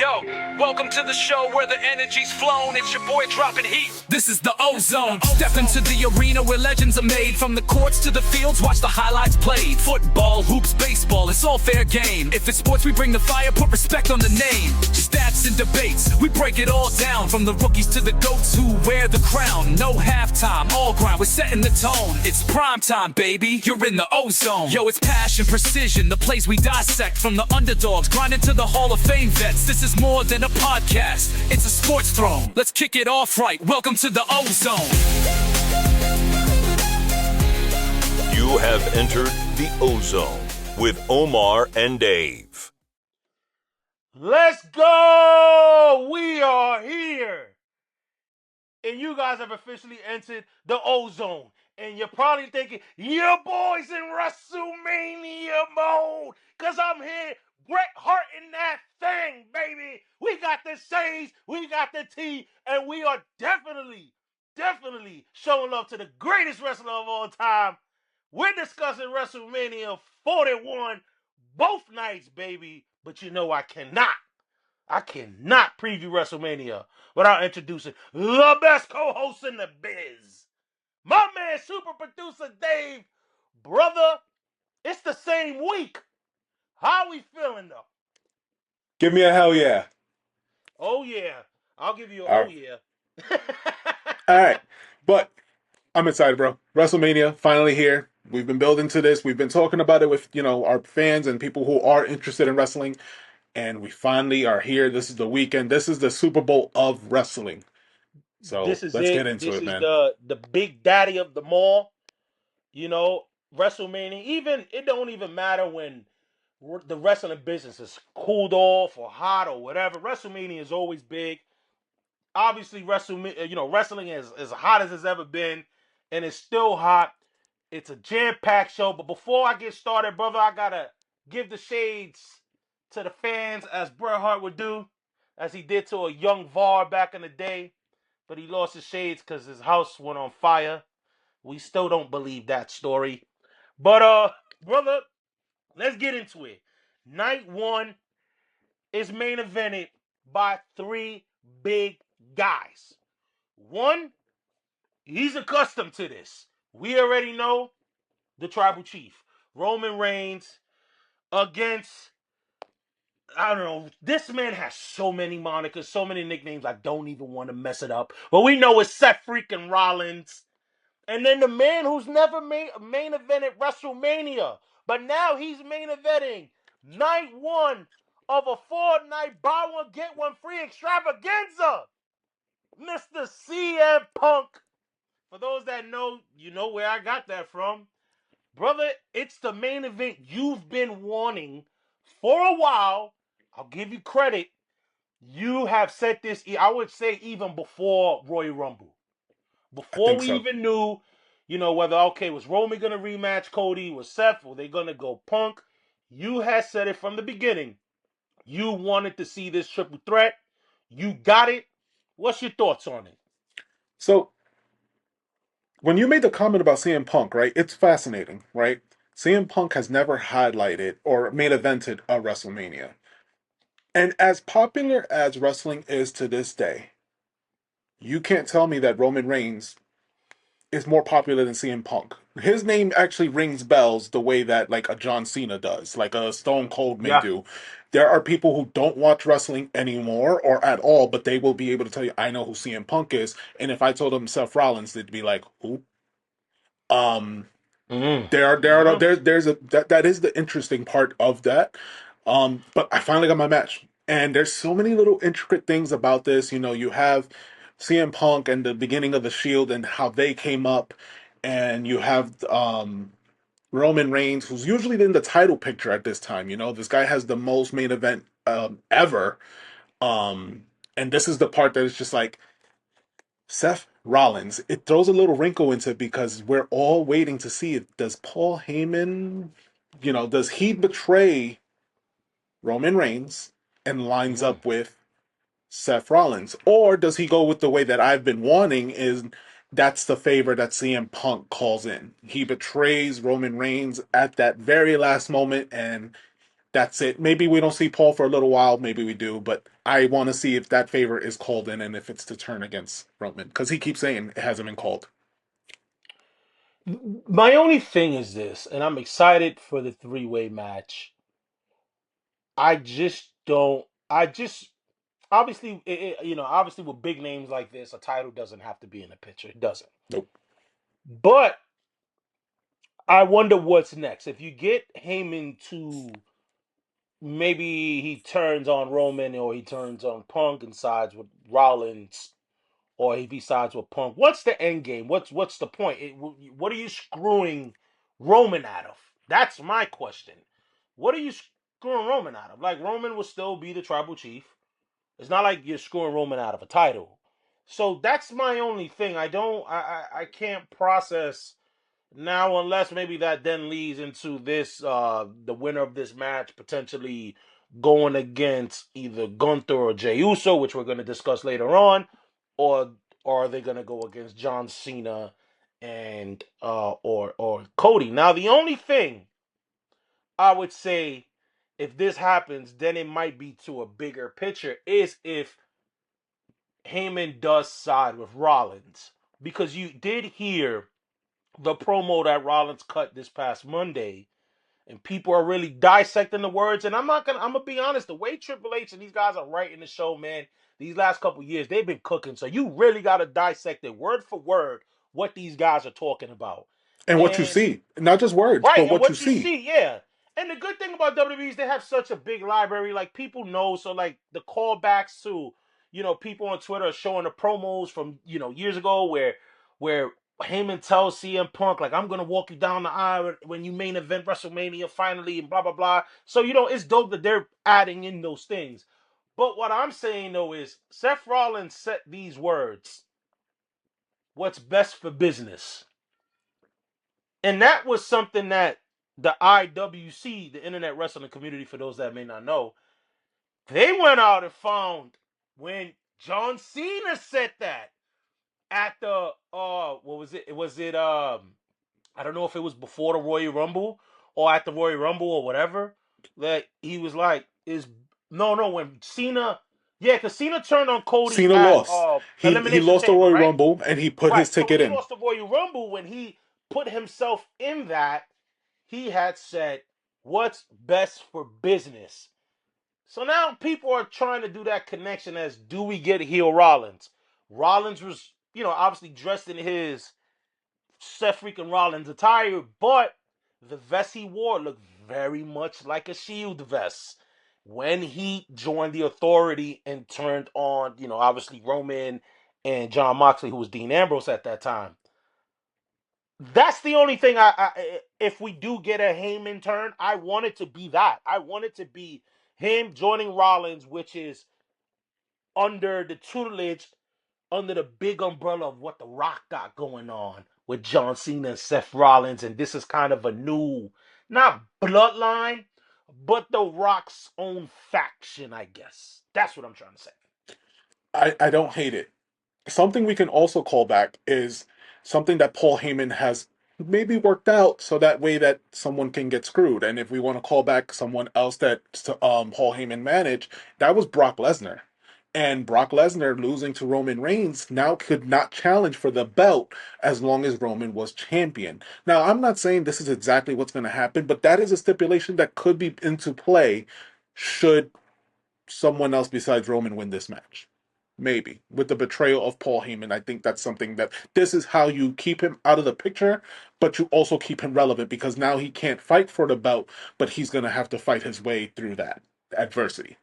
Yo, welcome to the show where the energy's flown. It's your boy dropping heat. This is the Ozone. Step into the arena where legends are made. From the courts to the fields, watch the highlights played. Football, hoops, baseball, it's all fair game. If it's sports, we bring the fire, put respect on the name. Stats and debates, we break it all down. From the rookies to the goats who wear the crown. No halftime, all grind, we're setting the tone. It's prime time, baby, you're in the Ozone. Yo, it's passion, precision, the plays we dissect. From the underdogs, grinding to the Hall of Fame vets. This is more than a podcast, it's a sports throne. Let's kick it off right, welcome to the Ozone. You have entered the Ozone with Omar and Dave. Let's go! We are here. And you guys have officially entered the Ozone. And you're probably thinking, your boy's in WrestleMania mode. Because I'm here, Bret Hart in that thing, baby. We got the Sage, we got the T, and we are definitely showing love to the greatest wrestler of all time. We're discussing WrestleMania 41 both nights, baby. But you know I cannot preview WrestleMania without introducing the best co-host in the biz. My man, super producer Dave. Brother, it's the same week. How we feeling, though? Give me a hell yeah. Oh, yeah. I'll give you a yeah. All right. But I'm excited, bro. WrestleMania, finally here. We've been building to this. We've been talking about it with, our fans and people who are interested in wrestling. And we finally are here. This is the weekend. This is the Super Bowl of wrestling. So let's get into it, man. This is the big daddy of them all. WrestleMania. It don't even matter when the wrestling business is cooled off or hot or whatever. WrestleMania is always big. Obviously, wrestling is as hot as it's ever been, and it's still hot. It's a jam-packed show. But before I get started, brother, I gotta give the shades to the fans, as Bret Hart would do, as he did to a young VAR back in the day. But he lost his shades because his house went on fire. We still don't believe that story. But, brother, let's get into it. Night one is main evented by three big guys. One, he's accustomed to this. We already know the tribal chief, Roman Reigns, against, I don't know, this man has so many monikers, so many nicknames, I don't even want to mess it up. But we know it's Seth freaking Rollins. And then the man who's never main evented WrestleMania, but now he's main eventing night one of a 4-night buy one, get one free extravaganza, Mr. CM Punk. For those that know, you know where I got that from. Brother, it's the main event you've been wanting for a while. I'll give you credit. You have said this, I would say, even before Royal Rumble. Before we even knew, whether, was Roman going to rematch Cody? Was Seth? Were they going to go Punk? You had said it from the beginning. You wanted to see this triple threat. You got it. What's your thoughts on it? So, when you made the comment about CM Punk, right, it's fascinating, right? CM Punk has never highlighted or main evented a WrestleMania. And as popular as wrestling is to this day, you can't tell me that Roman Reigns is more popular than CM Punk. His name actually rings bells the way that like a John Cena does, like a Stone Cold may do. There are people who don't watch wrestling anymore or at all, but they will be able to tell you, I know who CM Punk is. And if I told them Seth Rollins, they'd be like, who? That is the interesting part of that. But I finally got my match. And there's so many little intricate things about this. You have CM Punk and the beginning of the Shield and how they came up, and you have Roman Reigns, who's usually in the title picture at this time. This guy has the most main event ever, and this is the part that is just like Seth Rollins. It throws a little wrinkle into it because we're all waiting to see it. Does Paul Heyman, does he betray Roman Reigns and lines up with Seth Rollins, or does he go with the way that I've been wanting? Is that's the favor that CM Punk calls in. He betrays Roman Reigns at that very last moment, and That's it. Maybe we don't see Paul for a little while. Maybe we do, but I want to see if that favor is called in and if it's to turn against Roman because he keeps saying it hasn't been called. My only thing is this, and I'm excited for the three-way match. I just don't. I just obviously, obviously with big names like this, a title doesn't have to be in the picture. It doesn't. Nope. But I wonder what's next. If you get Heyman to maybe he turns on Roman or he turns on Punk and sides with Rollins, or if he sides with Punk, what's the end game? What's the point? What are you screwing Roman out of? That's my question. What are you screwing Roman out of? Like Roman will still be the tribal chief. It's not like you're screwing Roman out of a title. So that's my only thing. I can't process now unless maybe that then leads into this the winner of this match potentially going against either Gunther or Jey Uso, which we're going to discuss later on, or are they going to go against John Cena and or Cody? Now the only thing I would say if this happens, then it might be to a bigger picture is if Heyman does side with Rollins, because you did hear the promo that Rollins cut this past Monday, and people are really dissecting the words. And I'm gonna be honest, the way Triple H and these guys are writing the show, man, these last couple years, they've been cooking. So you really gotta dissect it word for word what these guys are talking about. And what you And see, not just words, right, but and what you what you see. see, yeah. And the good thing about WWE is they have such a big library, like people know. So like the callbacks to, people on Twitter are showing the promos from, years ago where Heyman tells CM Punk, like, I'm gonna walk you down the aisle when you main event WrestleMania finally and blah blah blah. So it's dope that they're adding in those things. But what I'm saying though is Seth Rollins set these words, what's best for business. And that was something that the IWC, the Internet Wrestling Community, for those that may not know, they went out and found when John Cena said that at the what was it? Was it I don't know if it was before the Royal Rumble or at the Royal Rumble or whatever. That he was like, is no when Cena, yeah, because Cena turned on Cody Cena at lost. He Elimination lost the Chamber, Royal right? Rumble and he put his Right. So when ticket he in. lost the Royal Rumble, when he put himself in that, he had said, what's best for business? So now people are trying to do that connection as, do we get heel Rollins? Rollins was, obviously dressed in his Seth freaking Rollins attire, but the vest he wore looked very much like a Shield vest when he joined the Authority and turned on, obviously Roman and John Moxley, who was Dean Ambrose at that time. That's the only thing if we do get a Heyman turn, I want it to be that. I want it to be him joining Rollins, which is under the tutelage, under the big umbrella of what The Rock got going on with John Cena and Seth Rollins. And this is kind of a new, not bloodline, but The Rock's own faction, I guess. That's what I'm trying to say. I don't hate it. Something we can also call back is something that Paul Heyman has maybe worked out so that way that someone can get screwed. And if we want to call back someone else that Paul Heyman managed, that was Brock Lesnar. And Brock Lesnar losing to Roman Reigns now could not challenge for the belt as long as Roman was champion. Now, I'm not saying this is exactly what's going to happen, but that is a stipulation that could be into play should someone else besides Roman win this match. Maybe. With the betrayal of Paul Heyman, I think that's something that this is how you keep him out of the picture, but you also keep him relevant because now he can't fight for the belt, but he's going to have to fight his way through that adversity.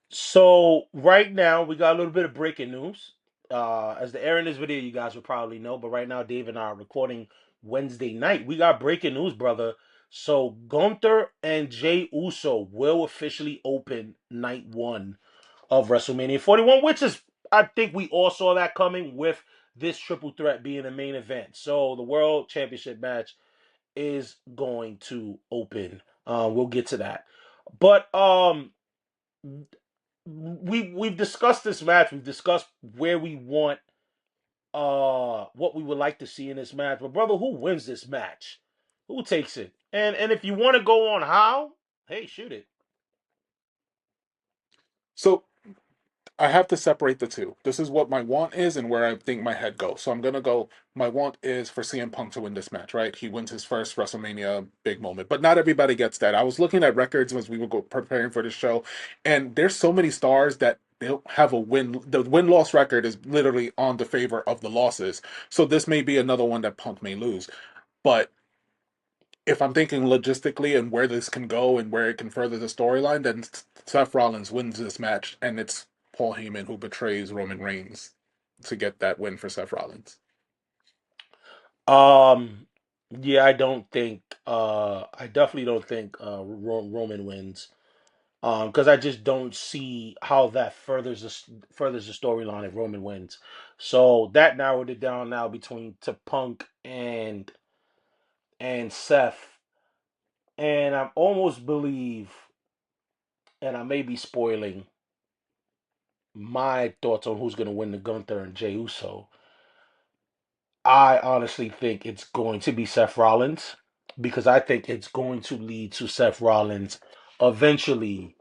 So right now we got a little bit of breaking news. As the air in this video, you guys will probably know, but right now Dave and I are recording Wednesday night. We got breaking news, brother. So Gunther and Jey Uso will officially open night one of WrestleMania 41, which is, I think we all saw that coming with this triple threat being the main event. So the World Championship match is going to open. We'll get to that. But we've discussed this match. We've discussed where we want what we would like to see in this match. But brother, who wins this match? Who takes it? And if you want to go on how, hey, shoot it. So I have to separate the two. This is what my want is and where I think my head goes. So I'm gonna go. My want is for CM Punk to win this match, right? He wins his first WrestleMania big moment, but not everybody gets that. I was looking at records as we were preparing for the show, and there's so many stars that they don't have a win. The win loss record is literally on the favor of the losses. So this may be another one that Punk may lose, but if I'm thinking logistically and where this can go and where it can further the storyline, then Seth Rollins wins this match, and it's Paul Heyman who betrays Roman Reigns to get that win for Seth Rollins. Um, yeah, I definitely don't think Roman wins. Because I just don't see how that furthers the storyline if Roman wins. So that narrowed it down now between to Punk and Seth. And I almost believe, and I may be spoiling my thoughts on who's going to win the Gunther and Jey Uso. I honestly think it's going to be Seth Rollins because I think it's going to lead to Seth Rollins eventually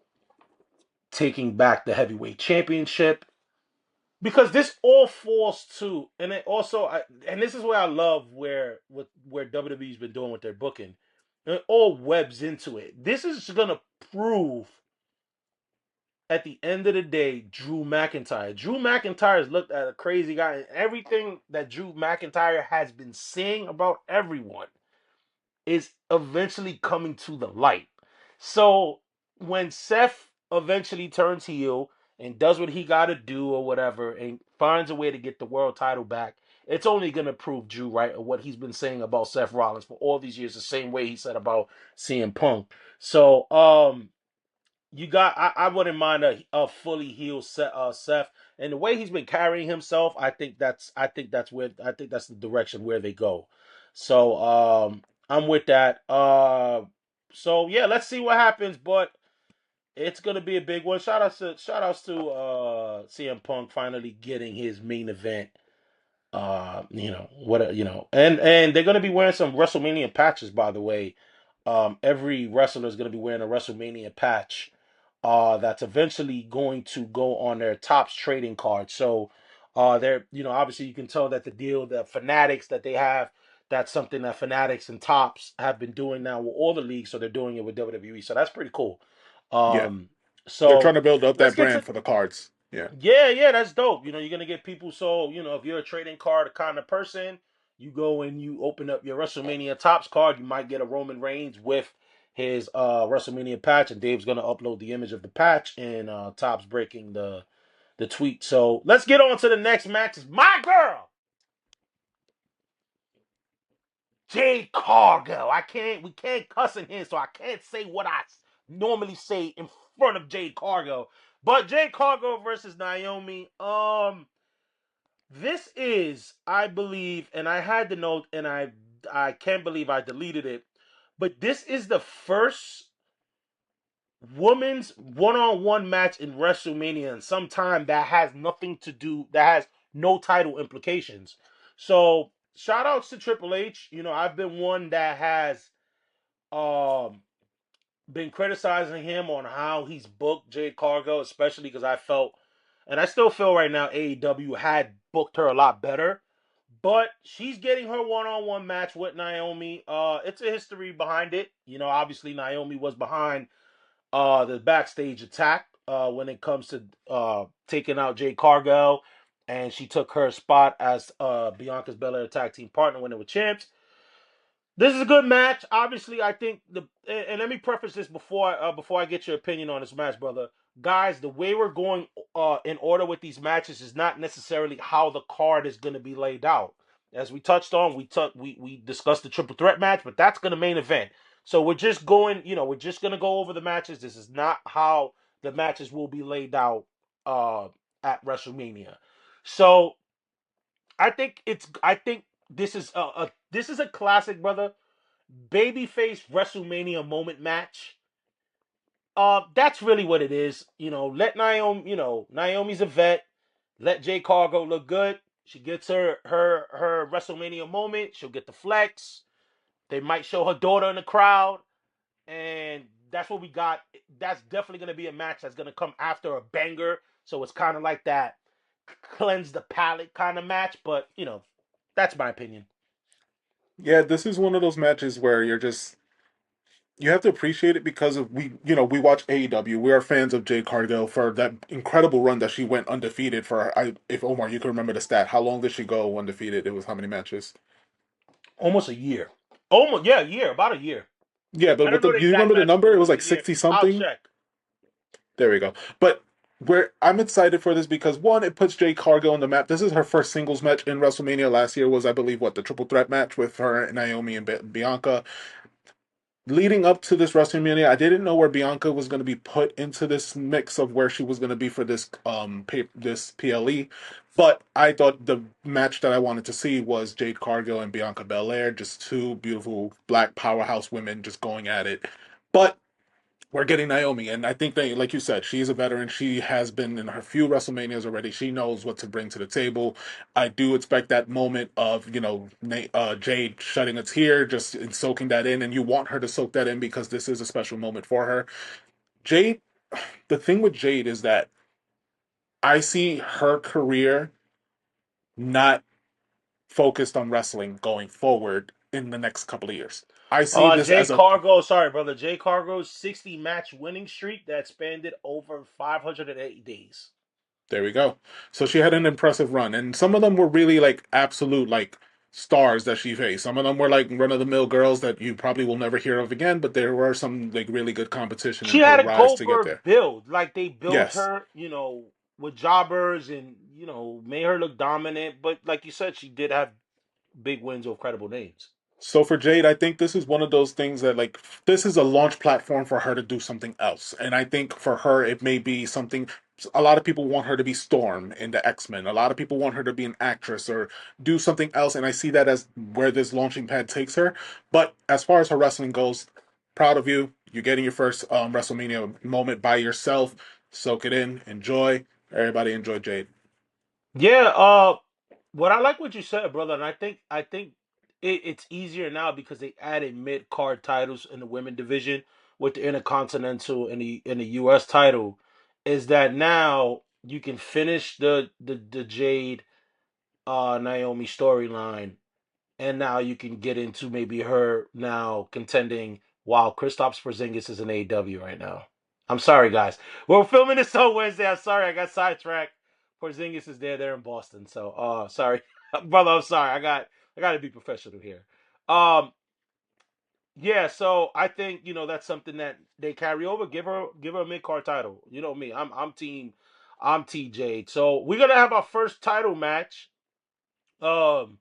taking back the heavyweight championship because this all falls to, and it also, and this is where I love where WWE's been doing with their booking. It all webs into it. This is gonna prove at the end of the day, Drew McIntyre. Drew McIntyre has looked at a crazy guy, and everything that Drew McIntyre has been saying about everyone is eventually coming to the light. So when Seth eventually turns heel and does what he got to do or whatever and finds a way to get the world title back, it's only going to prove Drew right of what he's been saying about Seth Rollins for all these years, the same way he said about CM Punk. So, I wouldn't mind a fully healed Seth, and the way he's been carrying himself, I think that's the direction where they go. So I'm with that. So yeah, let's see what happens, but it's gonna be a big one. Shout outs to CM Punk finally getting his main event. And they're gonna be wearing some WrestleMania patches, by the way. Every wrestler is gonna be wearing a WrestleMania patch. That's eventually going to go on their tops trading card. So, they're obviously you can tell that the fanatics that they have, that's something that fanatics and tops have been doing now with all the leagues. So they're doing it with WWE. So that's pretty cool. Yeah, Um, they're trying so to build up let's that get brand to for the cards. Yeah, yeah, that's dope. You're gonna get people. So, if you're a trading card kind of person, you go and you open up your WrestleMania Tops card. You might get a Roman Reigns with his WrestleMania patch, and Dave's gonna upload the image of the patch and Tops breaking the tweet. So let's get on to the next match. It's my girl, Jade Cargill. We can't cuss in here, so I can't say what I normally say in front of Jade Cargill. But Jade Cargill versus Naomi. This is, I believe, and I had the note, and I can't believe I deleted it, but this is the first women's one-on-one match in WrestleMania in some time that has no title implications. So shout outs to Triple H. I've been one that has um been criticizing him on how he's booked Jade Cargill, especially because I felt, and I still feel right now, AEW had booked her a lot better. But she's getting her one-on-one match with Naomi. It's a history behind it. Obviously Naomi was behind the backstage attack when it comes to taking out Jade Cargill, and she took her spot as Bianca's Belair tag team partner when they were champs. This is a good match. Obviously, I think and let me preface this before I get your opinion on this match, brother. Guys, the way we're going in order with these matches is not necessarily how the card is going to be laid out. As we touched on, we discussed the triple threat match, but that's going to main event. So we're just going to go over the matches. This is not how the matches will be laid out at WrestleMania. So I think this is a classic, brother. Babyface WrestleMania moment match. That's really what it is. Let Naomi. Naomi's a vet. Let Jade Cargill look good. She gets her WrestleMania moment. She'll get the flex. They might show her daughter in the crowd, and that's what we got. That's definitely gonna be a match that's gonna come after a banger. So it's kind of like that cleanse the palate kind of match. But that's my opinion. Yeah, this is one of those matches where you have to appreciate it because of we watch AEW. We are fans of Jade Cargill for that incredible run that she went undefeated for. If Omar, you can remember the stat, how long did she go undefeated? It was how many matches? Almost a year. Almost, yeah, a year, about a year. Yeah, but I don't what know the the you exact remember the matches, but number? it It was was a like year. 60 I'll something. check. There we go. But where I'm excited for this because one, it puts Jade Cargill on the map. This is her first singles match in WrestleMania. Last year was, I believe, what, the triple threat match with her, Naomi, and Bianca. Leading up to this WrestleMania, I didn't know where Bianca was going to be put into this mix of where she was going to be for this PLE. But I thought the match that I wanted to see was Jade Cargill and Bianca Belair, just two beautiful black powerhouse women just going at it. But we're getting Naomi, and I think that, like you said, she is a veteran. She has been in her few WrestleManias already. She knows what to bring to the table. I do expect that moment of Jade shedding a tear, just soaking that in, and you want her to soak that in because this is a special moment for her. Jade, the thing with Jade is that I see her career not focused on wrestling going forward in the next couple of years. I see this Jay as a Cargo, sorry, brother. Jay Cargo's 60 match winning streak that spanned over 580 days. There we go. So she had an impressive run, and some of them were really like absolute like stars that she faced. Some of them were like run of the mill girls that you probably will never hear of again, but there were some like really good competition in She her had a rise to get Goldberg there. build. Like they built Yes. her, with jobbers and, made her look dominant. But like you said, she did have big wins with credible names. So for Jade, I think this is one of those things that like this is a launch platform for her to do something else. And I think for her it may be something a lot of people want her to be Storm in the X-Men. A lot of people want her to be an actress or do something else and I see that as where this launching pad takes her. But as far as her wrestling goes, proud of you. You're getting your first WrestleMania moment by yourself. Soak it in, enjoy. Everybody enjoy Jade. Yeah, what I like what you said, brother, and I think it's easier now because they added mid card titles in the women division with the Intercontinental and the US title, is that now you can finish the Jade Naomi storyline, and now you can get into maybe her now contending while Kristaps Porzingis is in AEW right now. I'm sorry, guys. We're filming this on Wednesday. I'm sorry, I got sidetracked. Porzingis is there. They're in Boston. So, sorry, brother. I'm sorry. I got to be professional here. Um, yeah. So I think that's something that they carry over. Give her a mid card title. You know me. I'm TJ. So we're gonna have our first title match. Um,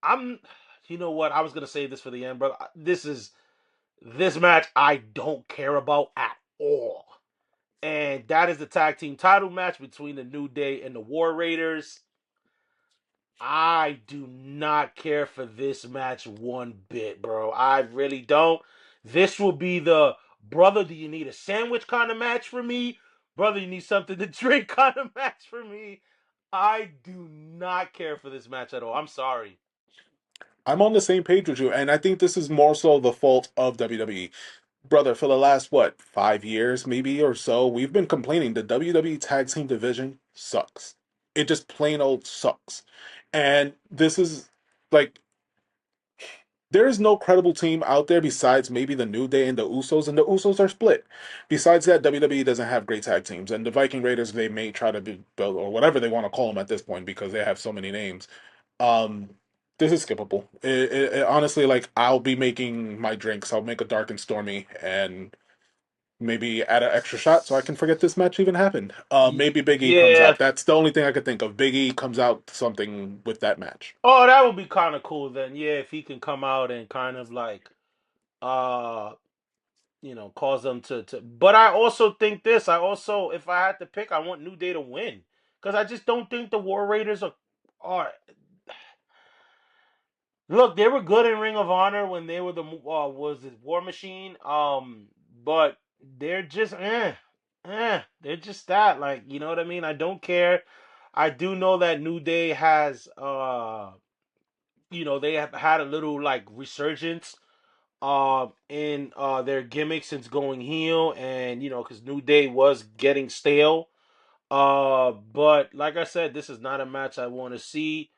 I'm. You know what? I was gonna say this for the end, but this match I don't care about at all, and that is the tag team title match between the New Day and the War Raiders. I do not care for this match one bit, bro. I really don't. This will be the brother. Do you need a sandwich kind of match for me, brother? You need something to drink kind of match for me. I do not care for this match at all. I'm sorry. I'm on the same page with you, and I think this is more so the fault of WWE. Brother, for the last, what, 5 years maybe or so, we've been complaining the WWE Tag Team division sucks. It just plain old sucks. And this is like, there is no credible team out there besides maybe the New Day and the Usos are split. Besides that, WWE doesn't have great tag teams, and the Viking Raiders, they may try to build, or whatever they want to call them at this point because they have so many names. Um, this is skippable. Honestly, like I'll be making my drinks. I'll make a dark and stormy, and maybe add an extra shot so I can forget this match even happened. Maybe Big E comes Yeah. out. That's the only thing I could think of. Big E comes out something with that match. Oh, that would be kind of cool then. Yeah, if he can come out and kind of like, uh, cause them to. But I also think this. I also, if I had to pick, I want New Day to win because I just don't think the War Raiders are. Look, they were good in Ring of Honor when they were the was it War Machine. But they're just they're just that, like, you know what I mean. I don't care. I do know that New Day has they have had a little like resurgence. in their gimmick since going heel, and because New Day was getting stale. But like I said, this is not a match I want to see.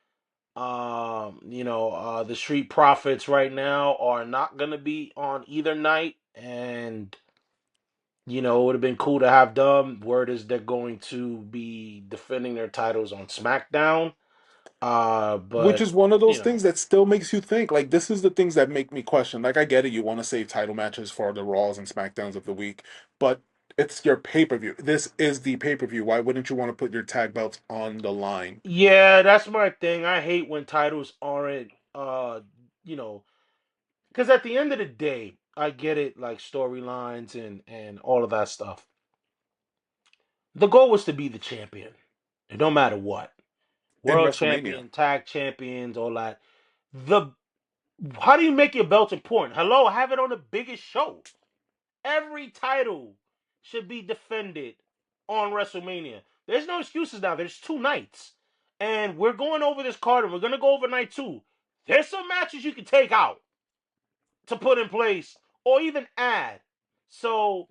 The Street Profits right now are not gonna be on either night, and it would have been cool to have them. Word is they're going to be defending their titles on SmackDown. Which But is one of you those know, things that still makes you think. Like, this is the things that make me question. Like, I get it, you want to save title matches for the Raws and SmackDowns of the week, but it's your pay per view. This is the pay per view. Why wouldn't you want to put your tag belts on the line? yeah, that's my thing. I hate when titles aren't, you know, because at the end of the day, I get it, like storylines and all of that stuff. The goal was to be the champion, and no matter what, In world WrestleMania. champion, tag champions, all that. The How do you make your belt important? Hello, have it on the biggest show. Every title should be defended on WrestleMania. There's no excuses now. There's 2 nights. And we're going over this card and we're going to go over night 2. There's some matches you can take out to put in place or even add. So,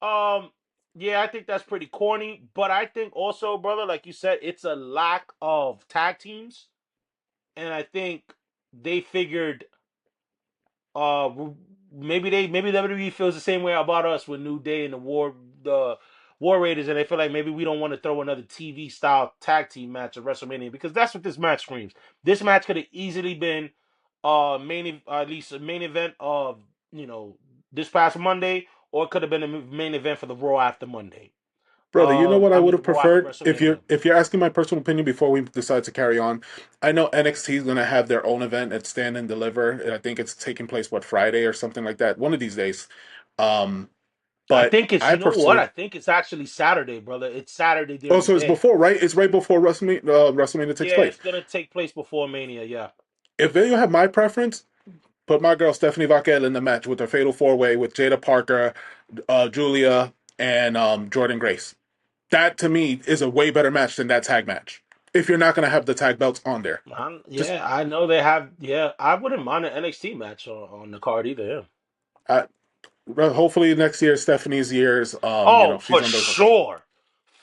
um, yeah, I think that's pretty corny. But I think also, brother, like you said, it's a lack of tag teams. And I think they figured uh maybe WWE feels the same way about us with New Day and the War Raiders, and they feel like maybe we don't want to throw another TV style tag team match at WrestleMania because that's what this match screams. This match could have easily been at least a main event of this past Monday, or it could have been a main event for the Raw after Monday. Brother, you know what I I would mean have Raw after preferred if you're WrestleMania. if you're asking my personal opinion before we decide to carry on. I know NXT is going to have their own event at Stand and Deliver. And I think it's taking place Friday or something like that. One of these days. Um, I but think it's I you know what? personally I think it's actually Saturday, brother. It's Saturday during the also it's day. before, right? It's right before WrestleMania. WrestleMania takes Yeah, place. it's gonna take place before Mania. Yeah, If you have my preference, put my girl Stephanie Vaquel in the match with her Fatal 4 Way with Jada Parker, Julia, and Jordan Grace. That to me is a way better match than that tag match. If you're not going to have the tag belts on there, just yeah, I know they have. Yeah, I wouldn't mind an NXT match on the card either. Yeah. uh, hopefully next year, Stephanie's years, Oh, she's for on those. sure,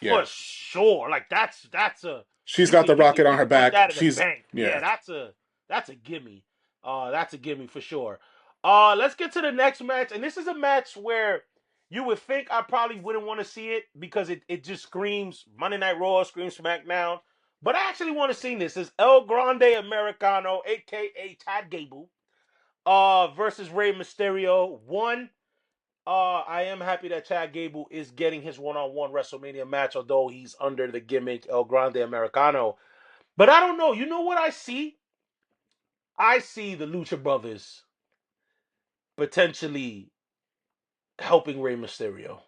Yeah, for sure. Like that's a she's you got could the you could rocket you on her could put back. that in the She's bank. Yeah, yeah. that's a gimme. That's a gimme for sure. Let's get to the next match, and this is a match where you would think I probably wouldn't want to see it because it just screams Monday Night Raw, screams SmackDown. But I actually want to see this. It's El Grande Americano, aka Chad Gable, versus Rey Mysterio. I am happy that Chad Gable is getting his one-on-one WrestleMania match, although he's under the gimmick El Grande Americano. But I don't know. You know what I see? I see the Lucha Brothers potentially helping Rey Mysterio.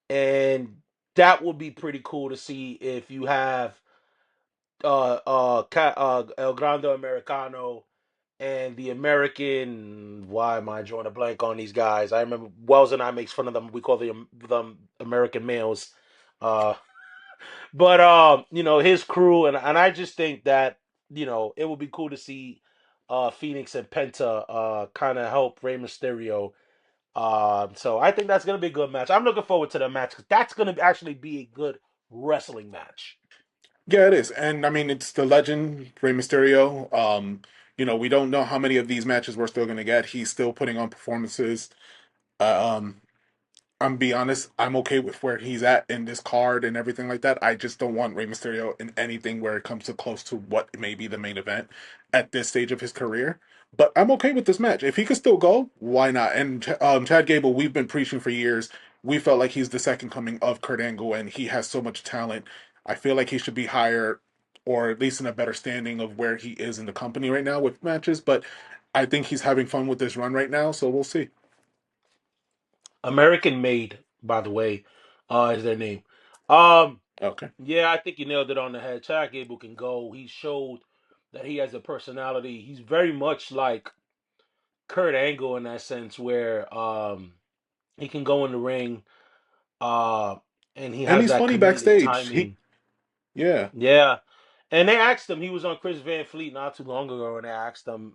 And that would be pretty cool to see if you have El Grande Americano and the American. Why am I drawing a blank on these guys? I remember Wells and I makes fun of them. We call them American males. Uh, but his crew and I just think that it would be cool to see Phoenix and Penta kind of help Rey Mysterio. So I think that's gonna be a good match. I'm looking forward to the match because that's gonna actually be a good wrestling match. Yeah, it is, and I mean it's the legend Rey Mysterio. We don't know how many of these matches we're still going to get. He's still putting on performances. Um, I'm be honest, I'm okay with where he's at in this card and everything like that. I just don't want Rey Mysterio in anything where it comes to close to what may be the main event at this stage of his career. But I'm okay with this match. If he could still go, why not? And Chad Gable, we've been preaching for years. We felt like he's the second coming of Kurt Angle, and he has so much talent. I feel like he should be higher, or at least in a better standing of where he is in the company right now with matches. But I think he's having fun with this run right now, so we'll see. American Made, by the way, is their name. Um, Okay. yeah, I think you nailed it on the head. Chad Gable can go. He showed that he has a personality. He's very much like Kurt Angle in that sense, where he can go in the ring, uh, and he And has he's that funny comedic backstage. timing. Yeah. Yeah. And they asked him, he was on Chris Van Fleet not too long ago, and they asked him,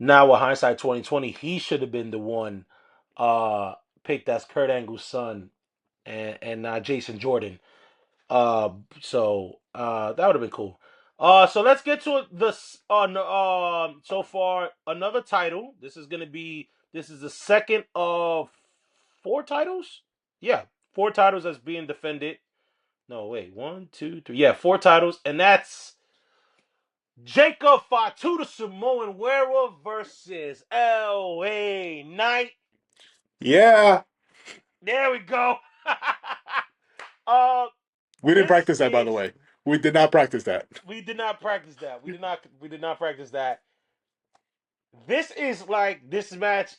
Now with hindsight 2020, he should have been the one picked as Kurt Angle's son and not Jason Jordan. That would have been cool. So let's get to it. This so far another title. This is the second of four titles. Yeah, four titles that's being defended. No, wait, one, two, three. Yeah, four titles, and that's Jacob Fatu, the Samoan Werewolf versus LA Knight. Yeah, There we go. uh, we didn't this practice that, by the is way. We did not practice that. we did not practice that. We did not practice that. This is like this match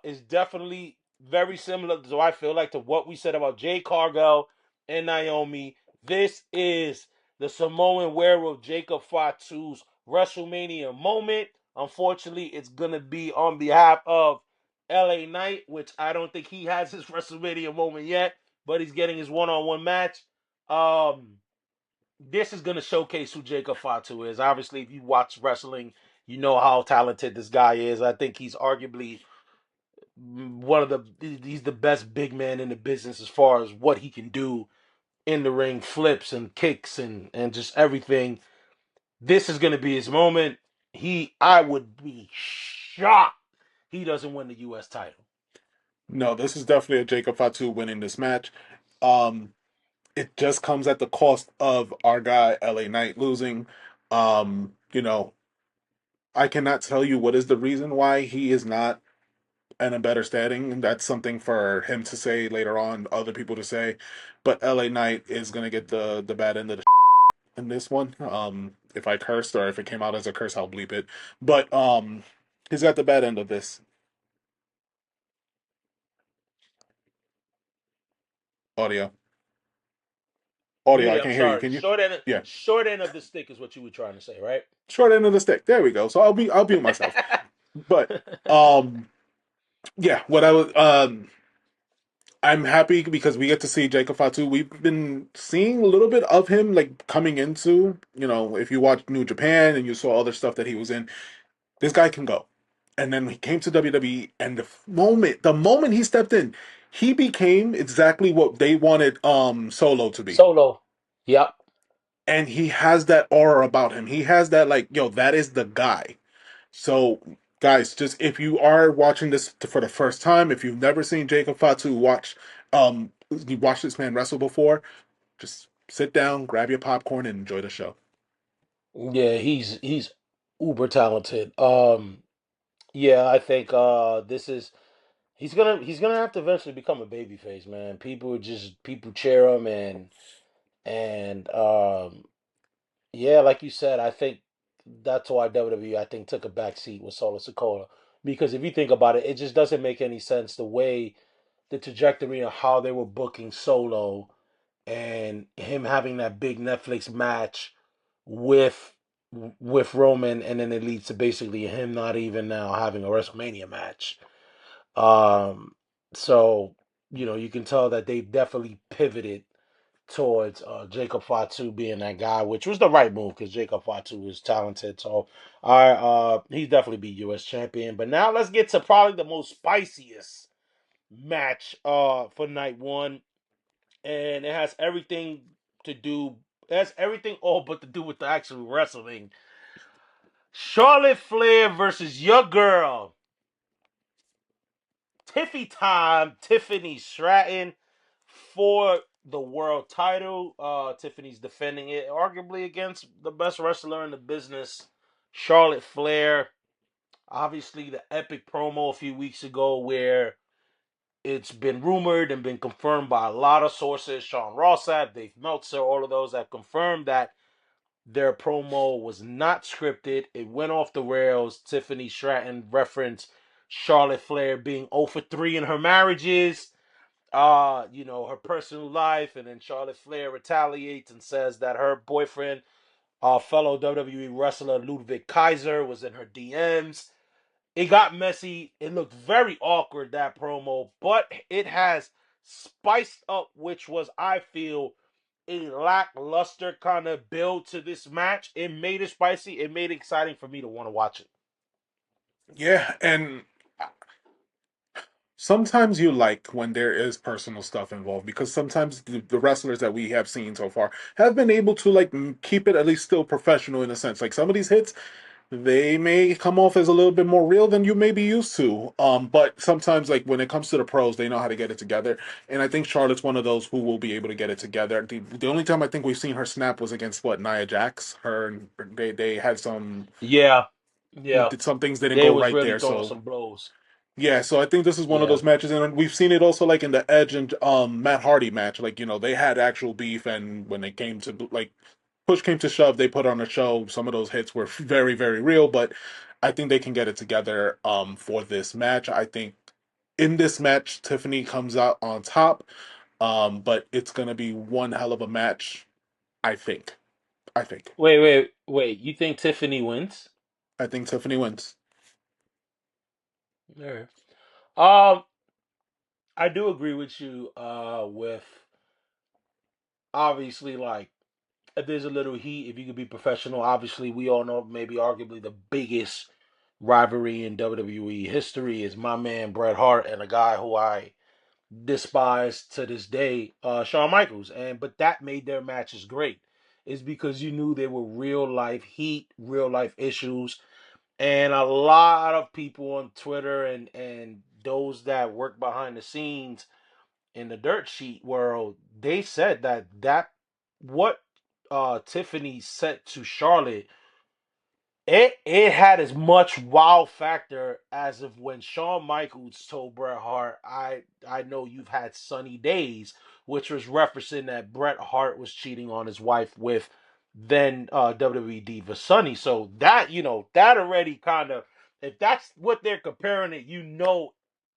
is definitely very similar, so I feel like, to what we said about Jade Cargill and Naomi. This is the Samoan Werewolf Jacob Fatu's WrestleMania moment. Unfortunately, it's gonna be on behalf of LA Knight, which I don't think he has his WrestleMania moment yet, but he's getting his one-on-one match. This is going to showcase who Jacob Fatu is. Obviously, if you watch wrestling, you know how talented this guy is. I think he's arguably he's the best big man in the business as far as what he can do in the ring, flips and kicks and just everything. This is going to be his moment. I would be shocked he doesn't win the U.S. title. No, this is definitely a Jacob Fatu winning this match. Um, it just comes at the cost of our guy LA Knight losing. You know, I cannot tell you what is the reason why he is not in a better standing. That's something for him to say later on, other people to say. But LA Knight is gonna get the bad end of the in this one. If I cursed or if it came out as a curse, I'll bleep it. But he's got the bad end of this audio. Audio, I Muted, I'm can't hear you. sorry. Can you? Yeah, Short end of the stick is what you were trying to say, right? short end of the stick. There we go. So I'll mute myself. But yeah, what I was I'm happy because we get to see Jacob Fatu. We've been seeing a little bit of him like coming into, if you watch New Japan and you saw other stuff that he was in, this guy can go. And then he came to WWE, and the moment he stepped in, he became exactly what they wanted Solo to be. Solo. Yep. And he has that aura about him. He has that, like, yo, that is the guy. So, guys, just if you are watching this for the first time, if you've never seen Jacob Fatu you watched this man wrestle before, just sit down, grab your popcorn, and enjoy the show. Yeah, he's uber talented. Yeah, I think this is he's gonna have to eventually become a babyface, man. People cheer him and yeah, like you said, I think that's why WWE, I think, took a back seat with Solo Sikoa, because if you think about it, it just doesn't make any sense the way the trajectory of how they were booking Solo and him having that big Netflix match with Roman, and then it leads to basically him not even now having a WrestleMania match. Um, so you can tell that they definitely pivoted towards Jacob Fatu being that guy, which was the right move because Jacob Fatu is talented. So he's definitely be U.S. champion. But now let's get to probably the most spiciest match for night one, and it has everything to do. It has everything all but to do with the actual wrestling. Charlotte Flair versus your girl, Tiffany Stratton, for the world title. Tiffany's defending it, arguably against the best wrestler in the business, Charlotte Flair. Obviously, the epic promo a few weeks ago where it's been rumored and been confirmed by a lot of sources. Sean Rossap, Dave Meltzer, all of those have confirmed that their promo was not scripted. It went off the rails. Tiffany Stratton referenced Charlotte Flair being 0 for 3 in her marriages, her personal life, and then Charlotte Flair retaliates and says that her boyfriend, fellow WWE wrestler Ludwig Kaiser, was in her DMs. It got messy. It looked very awkward, that promo, but it has spiced up, which was, I feel, a lackluster kind of build to this match. It made it spicy. It made it exciting for me to want to watch it. Yeah, and sometimes you like when there is personal stuff involved because sometimes the wrestlers that we have seen so far have been able to like keep it at least still professional in a sense. Like some of these hits, they may come off as a little bit more real than you may be used to. But sometimes like when it comes to the pros, they know how to get it together. And I think Charlotte's one of those who will be able to get it together. The only time I think we've seen her snap was against what Nia Jax. Her and they had some Yeah, yeah. some things didn't They go was right really there. throwing So some blows. yeah, so I think this is one of Yeah. those matches, and we've seen it also like in the Edge and Matt Hardy match. Like they had actual beef, and when they came to like push came to shove, they put on a show. Some of those hits were very very real, but I think they can get it together for this match. I think in this match, Tiffany comes out on top, but it's gonna be one hell of a match. I think. I think. Wait. You think Tiffany wins? I think Tiffany wins. All right. Um, I do agree with you. With obviously like if there's a little heat, if you could be professional, obviously we all know maybe arguably the biggest rivalry in WWE history is my man Bret Hart and a guy who I despise to this day, Shawn Michaels. And but that made their matches great. Is because you knew they were real life heat, real life issues, and a lot of people on Twitter and those that work behind the scenes in the dirt sheet world, they said that what Tiffany said to Charlotte, it had as much wow factor as if when Shawn Michaels told Bret Hart, I know you've had sunny days, which was referencing that Bret Hart was cheating on his wife with then WWE diva Sunny. So that that already kind of, if that's what they're comparing it,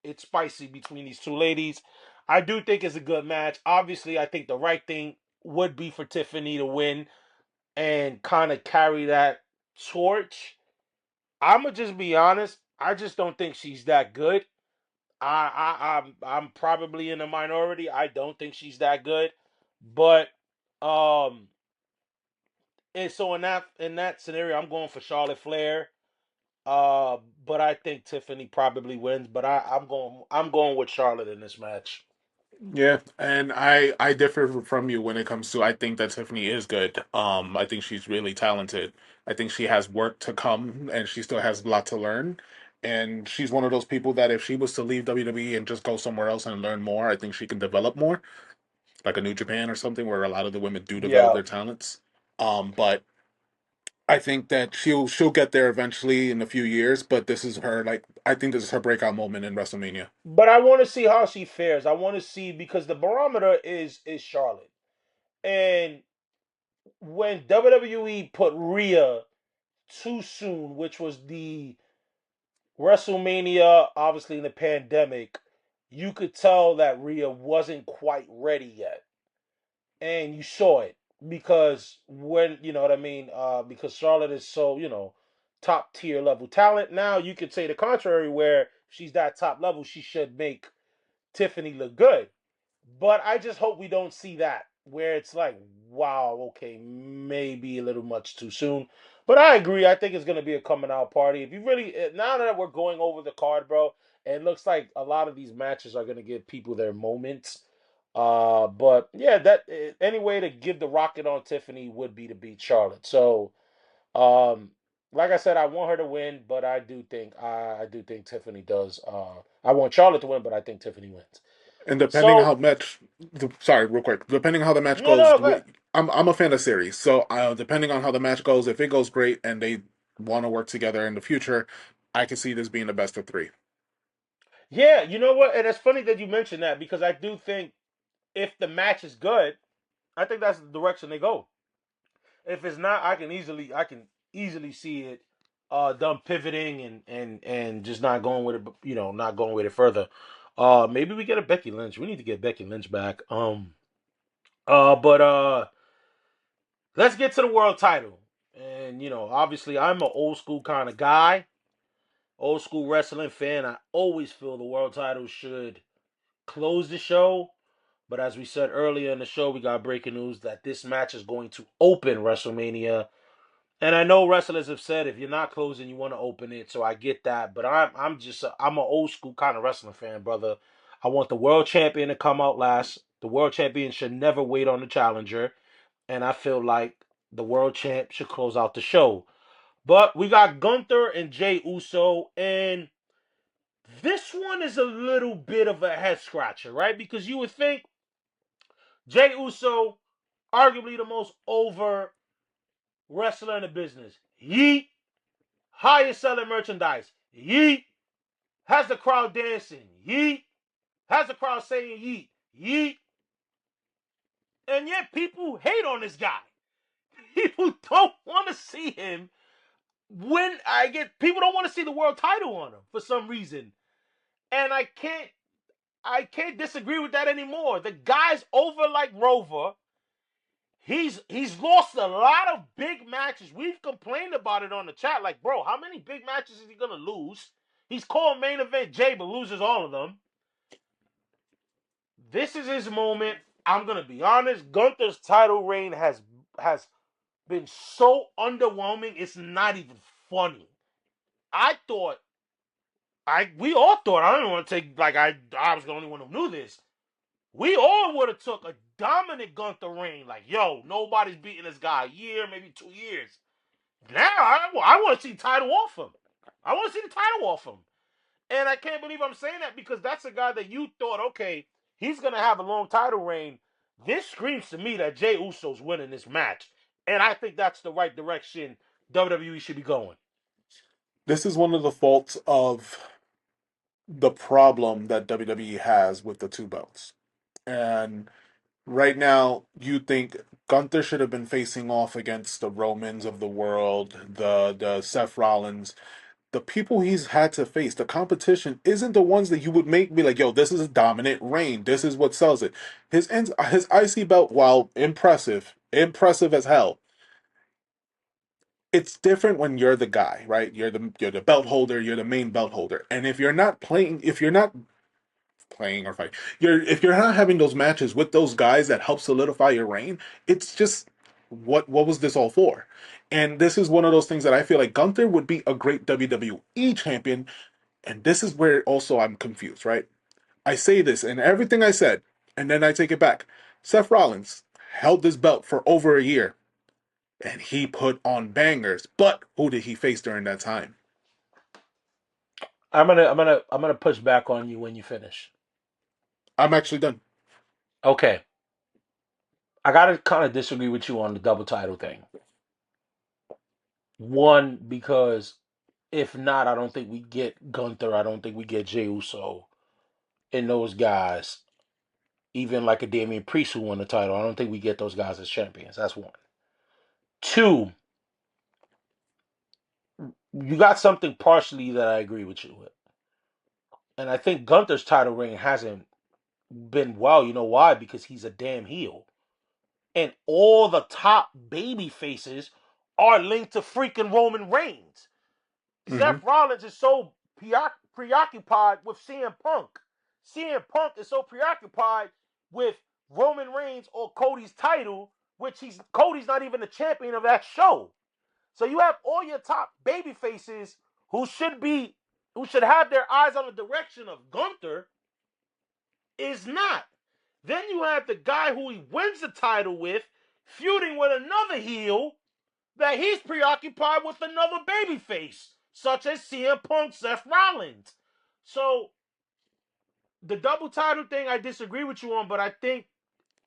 it's spicy between these two ladies. I do think it's a good match. Obviously, I think the right thing would be for Tiffany to win and kind of carry that torch. I'ma just be honest. I just don't think she's that good. I'm probably in the minority. I don't think she's that good. But um and so in that scenario, I'm going for Charlotte Flair. Uh but I think Tiffany probably wins. But I'm going with Charlotte in this match. Yeah, and I differ from you when it comes to I think that Tiffany is good. I think she's really talented. I think she has work to come and she still has a lot to learn. And she's one of those people that if she was to leave WWE and just go somewhere else and learn more, I think she can develop more, like a New Japan or something where a lot of the women do develop Yeah. their talents. But I think that she'll get there eventually in a few years, but this is her like I think this is her breakout moment in WrestleMania. But I want to see how she fares. I want to see because the barometer is Charlotte. And when WWE put Rhea too soon, which was the WrestleMania, obviously in the pandemic, you could tell that Rhea wasn't quite ready yet. And you saw it because when, you know what I mean, because Charlotte is so, top tier level talent. Now you could say the contrary, where she's that top level, she should make Tiffany look good. But I just hope we don't see that where it's like, wow, okay, maybe a little much too soon. But I agree. I think it's gonna be a coming out party. If you really now that we're going over the card, bro, it looks like a lot of these matches are gonna give people their moments. But yeah, that any way to give the rocket on Tiffany would be to beat Charlotte. So, um, like I said, I want her to win, but I do think Tiffany does. I want Charlotte to win, but I think Tiffany wins. And depending So how much, sorry, real quick, depending how the match no, goes, no, go ahead. I'm a fan of series. So depending on how the match goes, if it goes great and they want to work together in the future, I can see this being the best of three. Yeah, you know what? And it's funny that you mentioned that because I do think if the match is good, I think that's the direction they go. If it's not, I can easily see it them pivoting and just not going with it, not going with it further. Maybe we get a Becky Lynch. We need to get Becky Lynch back. But let's get to the world title. And obviously I'm an old school kind of guy, old school wrestling fan. I always feel the world title should close the show. But as we said earlier in the show, we got breaking news that this match is going to open WrestleMania. And I know wrestlers have said if you're not closing, you want to open it. So I get that. But I'm an old school kind of wrestling fan, brother. I want the world champion to come out last. The world champion should never wait on the challenger. And I feel like the world champ should close out the show. But we got Gunther and Jey Uso, and this one is a little bit of a head scratcher, right? Because you would think Jey Uso, arguably the most over wrestler in the business. Yeet. Highest selling merchandise. Yeet. Has the crowd dancing. Yeet. Has the crowd saying yeet. Yeet. And yet people hate on this guy. People don't want to see him win. People don't want to see the world title on him for some reason. And I can't disagree with that anymore. The guy's over like Rover. He's lost a lot of big matches. We've complained about it on the chat. Like, bro, how many big matches is he gonna lose? He's called main event Jay, but loses all of them. This is his moment. I'm gonna be honest. Gunther's title reign has been so underwhelming. It's not even funny. We all thought. I don't want to take I was the only one who knew this. We all would have took a dominant Gunther reign. Like, yo, nobody's beating this guy a year, maybe 2 years. Now, I want to see the title off him. I want to see the title off him. And I can't believe I'm saying that because that's a guy that you thought, okay, he's going to have a long title reign. This screams to me that Jey Uso's winning this match. And I think that's the right direction WWE should be going. This is one of the faults of the problem that WWE has with the two belts. And right now, you think Gunther should have been facing off against the Romans of the world, the Seth Rollins, the people he's had to face. The competition isn't the ones that you would make be like, yo, this is a dominant reign. This is what sells it. His IC belt, while impressive as hell, it's different when you're the guy, right? You're the belt holder, you're the main belt holder. And if you're not playing or fight, if you're not having those matches with those guys that help solidify your reign, it's just what was this all for? And this is one of those things that I feel like Gunther would be a great WWE champion. And this is where also I'm confused, right? I say this and everything I said, and then I take it back. Seth Rollins held this belt for over a year and he put on bangers. But who did he face during that time? I'm gonna push back on you when you finish. I'm actually done. Okay. I gotta kind of disagree with you on the double title thing. One, because if not, I don't think we get Gunther. I don't think we get Jey Uso and those guys. Even like a Damian Priest who won the title. I don't think we get those guys as champions. That's one. Two, you got something partially that I agree with you with. And I think Gunther's title reign hasn't been well. You know why? Because he's a damn heel. And all the top baby faces are linked to freaking Roman Reigns. Mm-hmm. Seth Rollins is so preoccupied with CM Punk. CM Punk is so preoccupied with Roman Reigns or Cody's title, which Cody's not even the champion of that show. So you have all your top baby faces who should have their eyes on the direction of Gunther, is not. Then you have the guy who he wins the title with feuding with another heel that he's preoccupied with another babyface, such as CM Punk, Seth Rollins. So the double title thing, I disagree with you on, but I think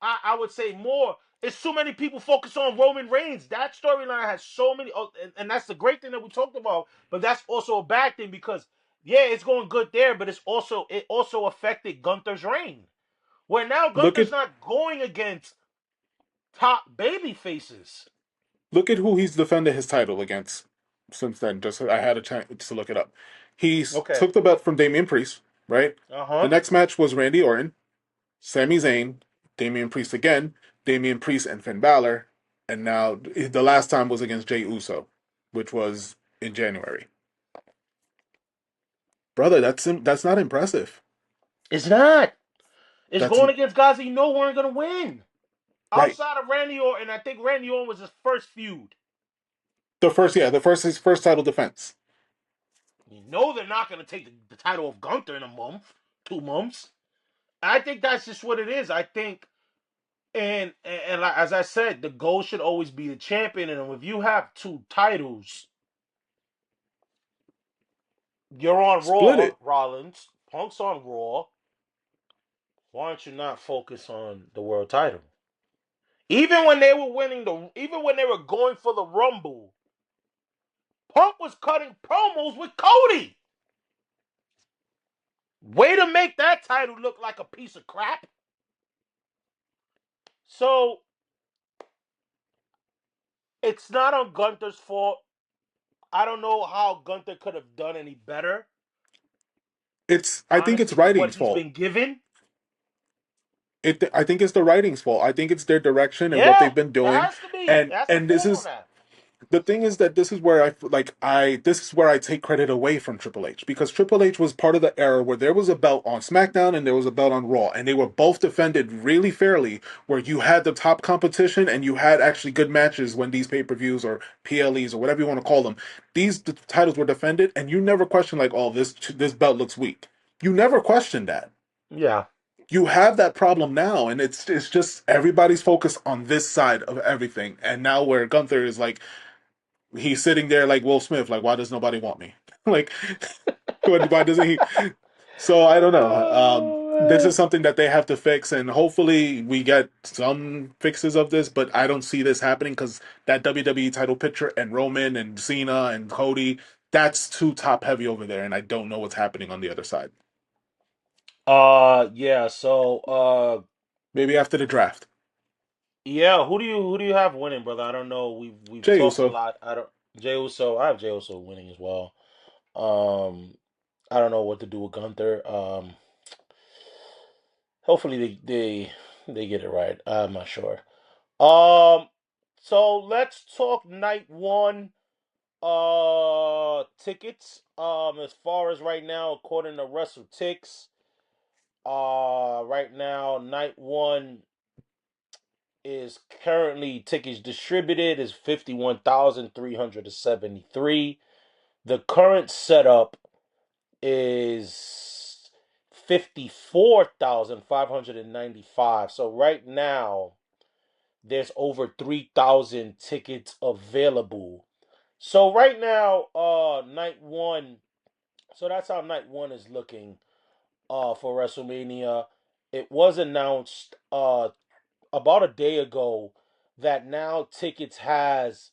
I would say more. It's too many people focus on Roman Reigns. That storyline has so many, and that's the great thing that we talked about. But that's also a bad thing because it's going good there, but it also affected Gunther's reign. Where now Gunther's not going against top baby faces. Look at who he's defended his title against since then. Just I had a chance to look it up. Took the belt from Damian Priest, right? The next match was Randy Orton, Sami Zayn, Damian Priest again, Damian Priest and Finn Balor, and now the last time was against Jey Uso, which was in January. Brother, that's not impressive. It's not. It's going against guys that you know weren't going to win. Right. Outside of Randy Orton, I think Randy Orton was his first feud. His first title defense. You know they're not going to take the title of Gunther in a month, 2 months. I think that's just what it is. I think, and like, as I said, the goal should always be the champion. And if you have two titles, you're on Split Raw, it. Rollins. Punk's on Raw. Why don't you not focus on the world title? Even when they were going for the Rumble, Punk was cutting promos with Cody. Way to make that title look like a piece of crap. So it's not on Gunther's fault. I don't know how Gunther could have done any better. I think it's Honestly, with what writing's he's fault. been given. I think it's the writing's fault. I think it's their direction and what Yeah, they've been it doing. has to be. It has to And this fall on is that. the thing is that this is where this is where I take credit away from Triple H, because Triple H was part of the era where there was a belt on SmackDown and there was a belt on Raw, and they were both defended really fairly, where you had the top competition and you had actually good matches when these pay-per-views or PLEs or whatever you want to call them, titles were defended, and you never questioned like, oh, this belt looks weak. You never questioned that. Yeah. You have that problem now, and it's just everybody's focused on this side of everything, and now where Gunther is like, he's sitting there like Will Smith, like, why does nobody want me? Like, why doesn't he? So I don't know. This Oh, is something that they have to fix, and hopefully we get some fixes of this. But I don't see this happening because that WWE title picture and Roman and Cena and Cody, that's too top heavy over there, and I don't know what's happening on the other side. yeah. So, Maybe after the draft, yeah. Who do you have winning, brother? I don't know. We've Jey talked a Uso. lot. I don't. Jey Uso. I have Jey Uso winning as well. Um, I don't know what to do with Gunther. Hopefully they get it right. I'm not sure. Um, so let's talk night one. Tickets. As far as right now, according to WrestleTix, right now night one is currently tickets distributed is 51,373. The current setup is 54,595. So right now there's over 3,000 tickets available. So right now, night one. So that's how night one is looking for WrestleMania. It was announced about a day ago that now tickets has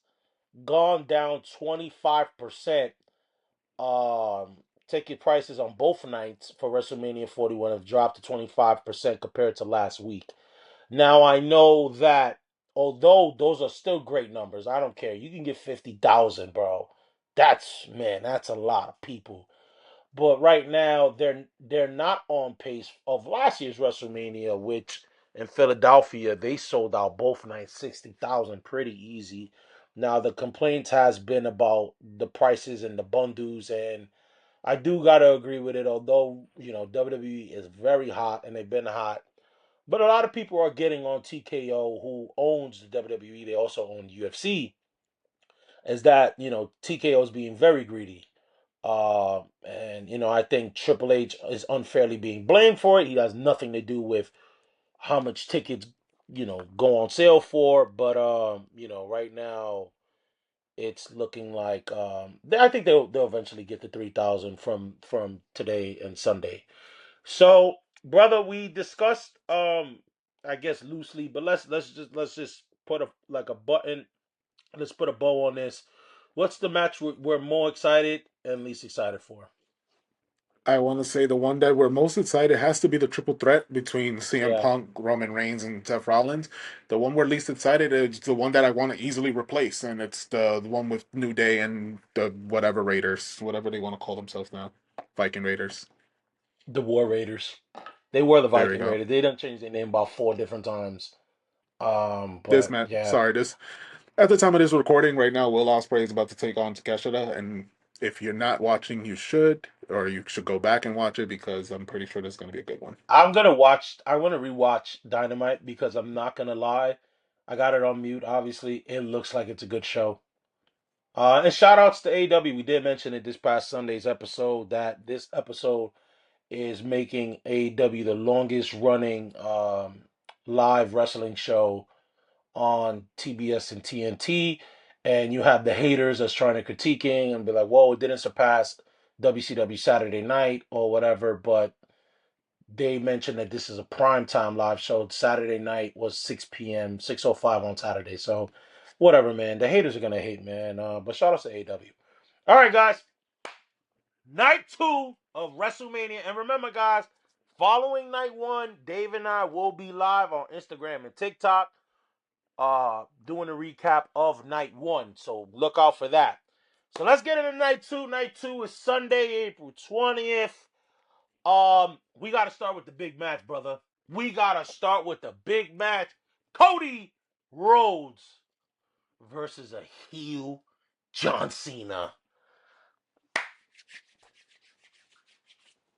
gone down 25%. Ticket prices on both nights for WrestleMania 41 have dropped to 25% compared to last week. Now I know that although those are still great numbers, I don't care. You can get 50,000, bro. That's a lot of people. But right now they're not on pace of last year's WrestleMania, which in Philadelphia they sold out both nights 60,000 pretty easy. Now the complaints has been about the prices and the bundles, and I do gotta agree with it. Although WWE is very hot and they've been hot, but a lot of people are getting on TKO, who owns the WWE. They also own UFC. Is that TKO is being very greedy. And I think Triple H is unfairly being blamed for it. He has nothing to do with how much tickets, go on sale for. But right now it's looking like I think they'll eventually get the 3,000 from today and Sunday. So, brother, we discussed I guess loosely, but let's just put a like a button. Let's put a bow on this. What's the match we're more excited and least excited for? I want to say the one that we're most excited has to be the triple threat between CM Yeah. Punk, Roman Reigns, and Seth Rollins. The one we're least excited is the one that I want to easily replace, and it's the one with New Day and the whatever Raiders, whatever they want to call themselves now, Viking Raiders. The War Raiders. They were the There we Viking go. Raiders. They done changed their name about 4 different times. This But man, yeah, sorry, this at the time of this recording right now, Will Ospreay is about to take on Takeshita, and if you're not watching, you should, or you should go back and watch it because I'm pretty sure this is going to be a good one. I'm gonna watch. I want to rewatch Dynamite because I'm not gonna lie. I got it on mute. Obviously, it looks like it's a good show. And shout outs to AW. We did mention it this past Sunday's episode that this episode is making AW the longest running live wrestling show on TBS and TNT. And you have the haters that's trying to critiquing and be like, whoa, it didn't surpass WCW Saturday Night or whatever. But they mentioned that this is a primetime live show. Saturday night was 6 p.m., 6:05 on Saturday. So whatever, man. The haters are going to hate, man. But shout out to AW. All right, guys. Night 2 of WrestleMania. And remember, guys, following night 1, Dave and I will be live on Instagram and TikTok doing a recap of night 1. So look out for that. So let's get into night 2. Night 2 is Sunday, April 20th. We got to start with the big match, brother. We got to start with the big match. Cody Rhodes versus a heel John Cena.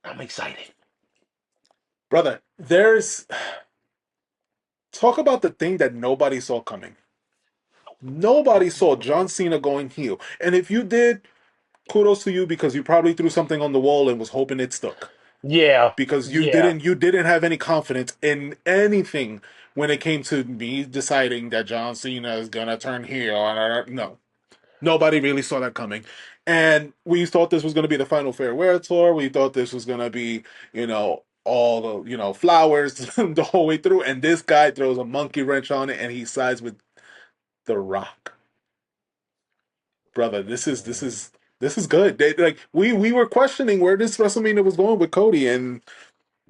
I'm excited. Brother, there's talk about the thing that nobody saw coming. Nobody saw John Cena going heel. And if you did, kudos to you because you probably threw something on the wall and was hoping it stuck. Yeah. Because Yeah. you didn't have any confidence in anything when it came to me deciding that John Cena is gonna turn heel. No. Nobody really saw that coming. And we thought this was gonna be the final farewell tour. We thought this was gonna be, all the, flowers the whole way through. And this guy throws a monkey wrench on it and he sides with The Rock. Brother, this is good. Like we were questioning where this WrestleMania was going with Cody, and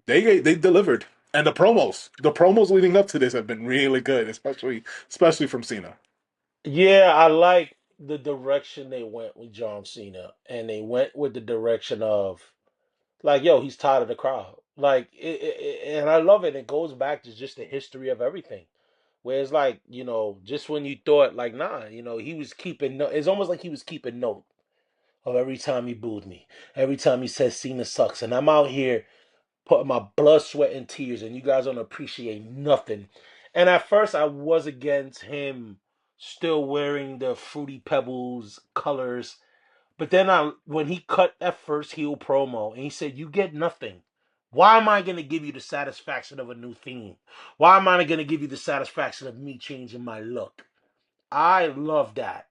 they delivered. And the promos leading up to this have been really good, especially from Cena. Yeah, I like the direction they went with John Cena. And they went with the direction of, like, yo, he's tired of the crowd. Like, and I love it. It goes back to just the history of everything. Where it's like, just when you thought, like, nah, he was keeping note. It's almost like he was keeping note of every time he booed me, every time he says Cena sucks. And I'm out here putting my blood, sweat, and tears, and you guys don't appreciate nothing. And at first, I was against him still wearing the Fruity Pebbles colors. But then when he cut that first heel promo and he said, "You get nothing. Why am I going to give you the satisfaction of a new theme? Why am I going to give you the satisfaction of me changing my look?" I love that.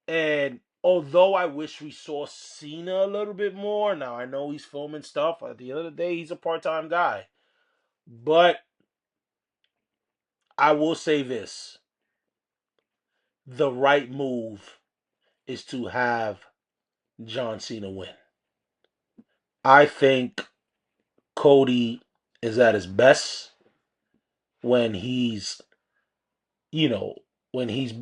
And although I wish we saw Cena a little bit more, now I know he's filming stuff. At the end of the day, he's a part-time guy. But I will say this. The right move is to have John Cena win. I think Cody is at his best when he's, you know, when he's,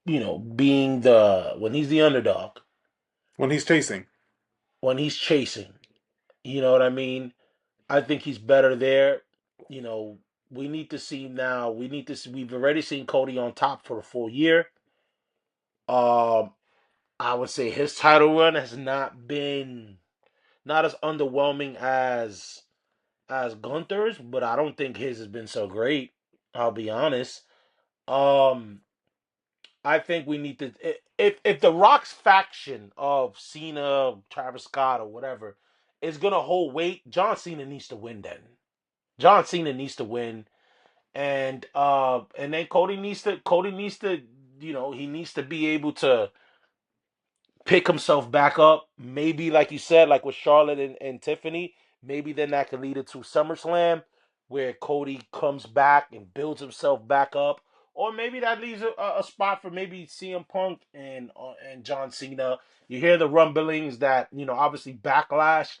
when he's the underdog, When he's chasing. when he's chasing. You know what I mean? I think he's better there. You know, we need to see now. We need to see. We've already seen Cody on top for a full year. Um, I would say his title run has not as underwhelming as Gunther's, but I don't think his has been so great. I'll be honest. Um, I think we need to if the Rock's faction of Cena, Travis Scott, or whatever is gonna hold weight, John Cena needs to win. Then John Cena needs to win, and then Cody needs to he needs to be able to pick himself back up. Maybe like you said, like with Charlotte and Tiffany, maybe then that can lead into SummerSlam where Cody comes back and builds himself back up. Or maybe that leaves a spot for maybe CM Punk and John Cena. You hear the rumblings that, obviously Backlash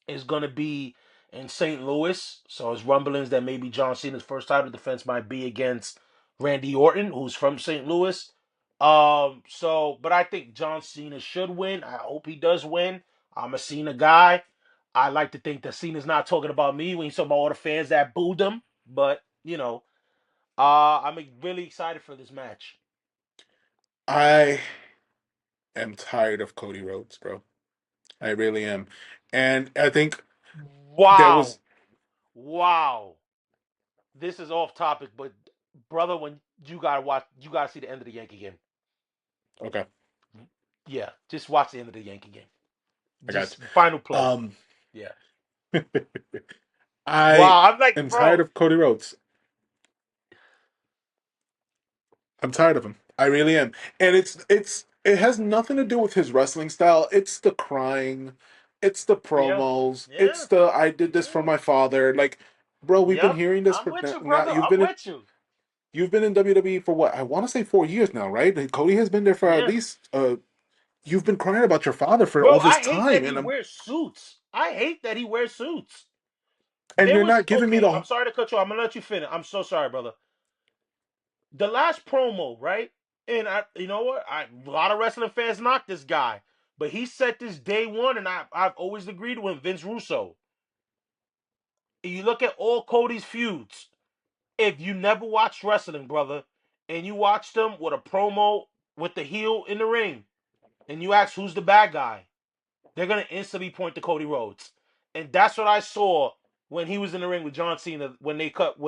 is going to be in St. Louis. So it's rumblings that maybe John Cena's first title defense might be against Randy Orton, who's from St. Louis. But I think John Cena should win. I hope he does win. I'm a Cena guy. I like to think that Cena's not talking about me when he's talking about all the fans that booed him. But, I'm really excited for this match. I am tired of Cody Rhodes, bro. I really am. And I think there Wow. was Wow. This is off topic, but brother, when you gotta see the end of the Yankee game. okay. Yeah, just watch the end of the Yankee game. I got Just final you. play. Yeah. I Wow, I'm like, am tired bro. of Cody Rhodes. I'm tired of him. I really am. And it has nothing to do with his wrestling style. It's the crying, it's the Yeah. promos, it's Yeah. the I did this for Yeah. my father. Like, bro, we've been Yep. hearing this I'm for with you, now. brother. I'm with you. You've been in WWE for what? I want to say 4 years now, right? And Cody has been there for at Yeah. least you've been crying about your father for Bro, all this I hate that time he wears suits. I hate that he wears suits. and There you're was not giving me okay, I'm the sorry to cut you off. I'm gonna let you finish. I'm so sorry, brother. The last promo, right? And you know what? A lot of wrestling fans knocked this guy, but he said this day one, and I've always agreed with him, Vince Russo. You look at all Cody's feuds. If you never watched wrestling, brother, and you watched them with a promo with the heel in the ring, and you ask who's the bad guy, they're gonna instantly point to Cody Rhodes, and that's what I saw when he was in the ring with John Cena when they cut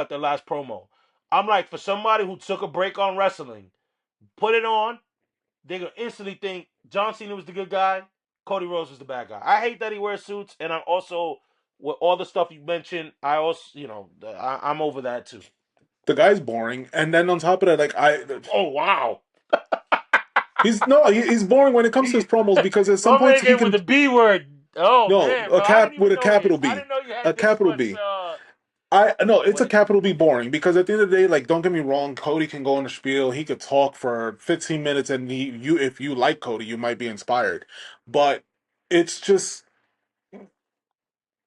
their last promo. I'm like, for somebody who took a break on wrestling, put it on, they're gonna instantly think John Cena was the good guy, Cody Rhodes was the bad guy. I hate that he wears suits, and I'm also with all the stuff you mentioned. I also, I'm over that too. the guy's boring. And then on top of that, like Oh wow, he's no, he's boring when it comes to his promos because at some my points man he came with can the B word. Oh no man, a bro, I didn't cap with even a know this. capital I B, didn't know you a had this capital much. B. I no, it's What a it, capital B boring because at the end of the day, like don't get me wrong, Cody can go on a spiel, he could talk for 15 minutes, and you if you like Cody, you might be inspired, but it's just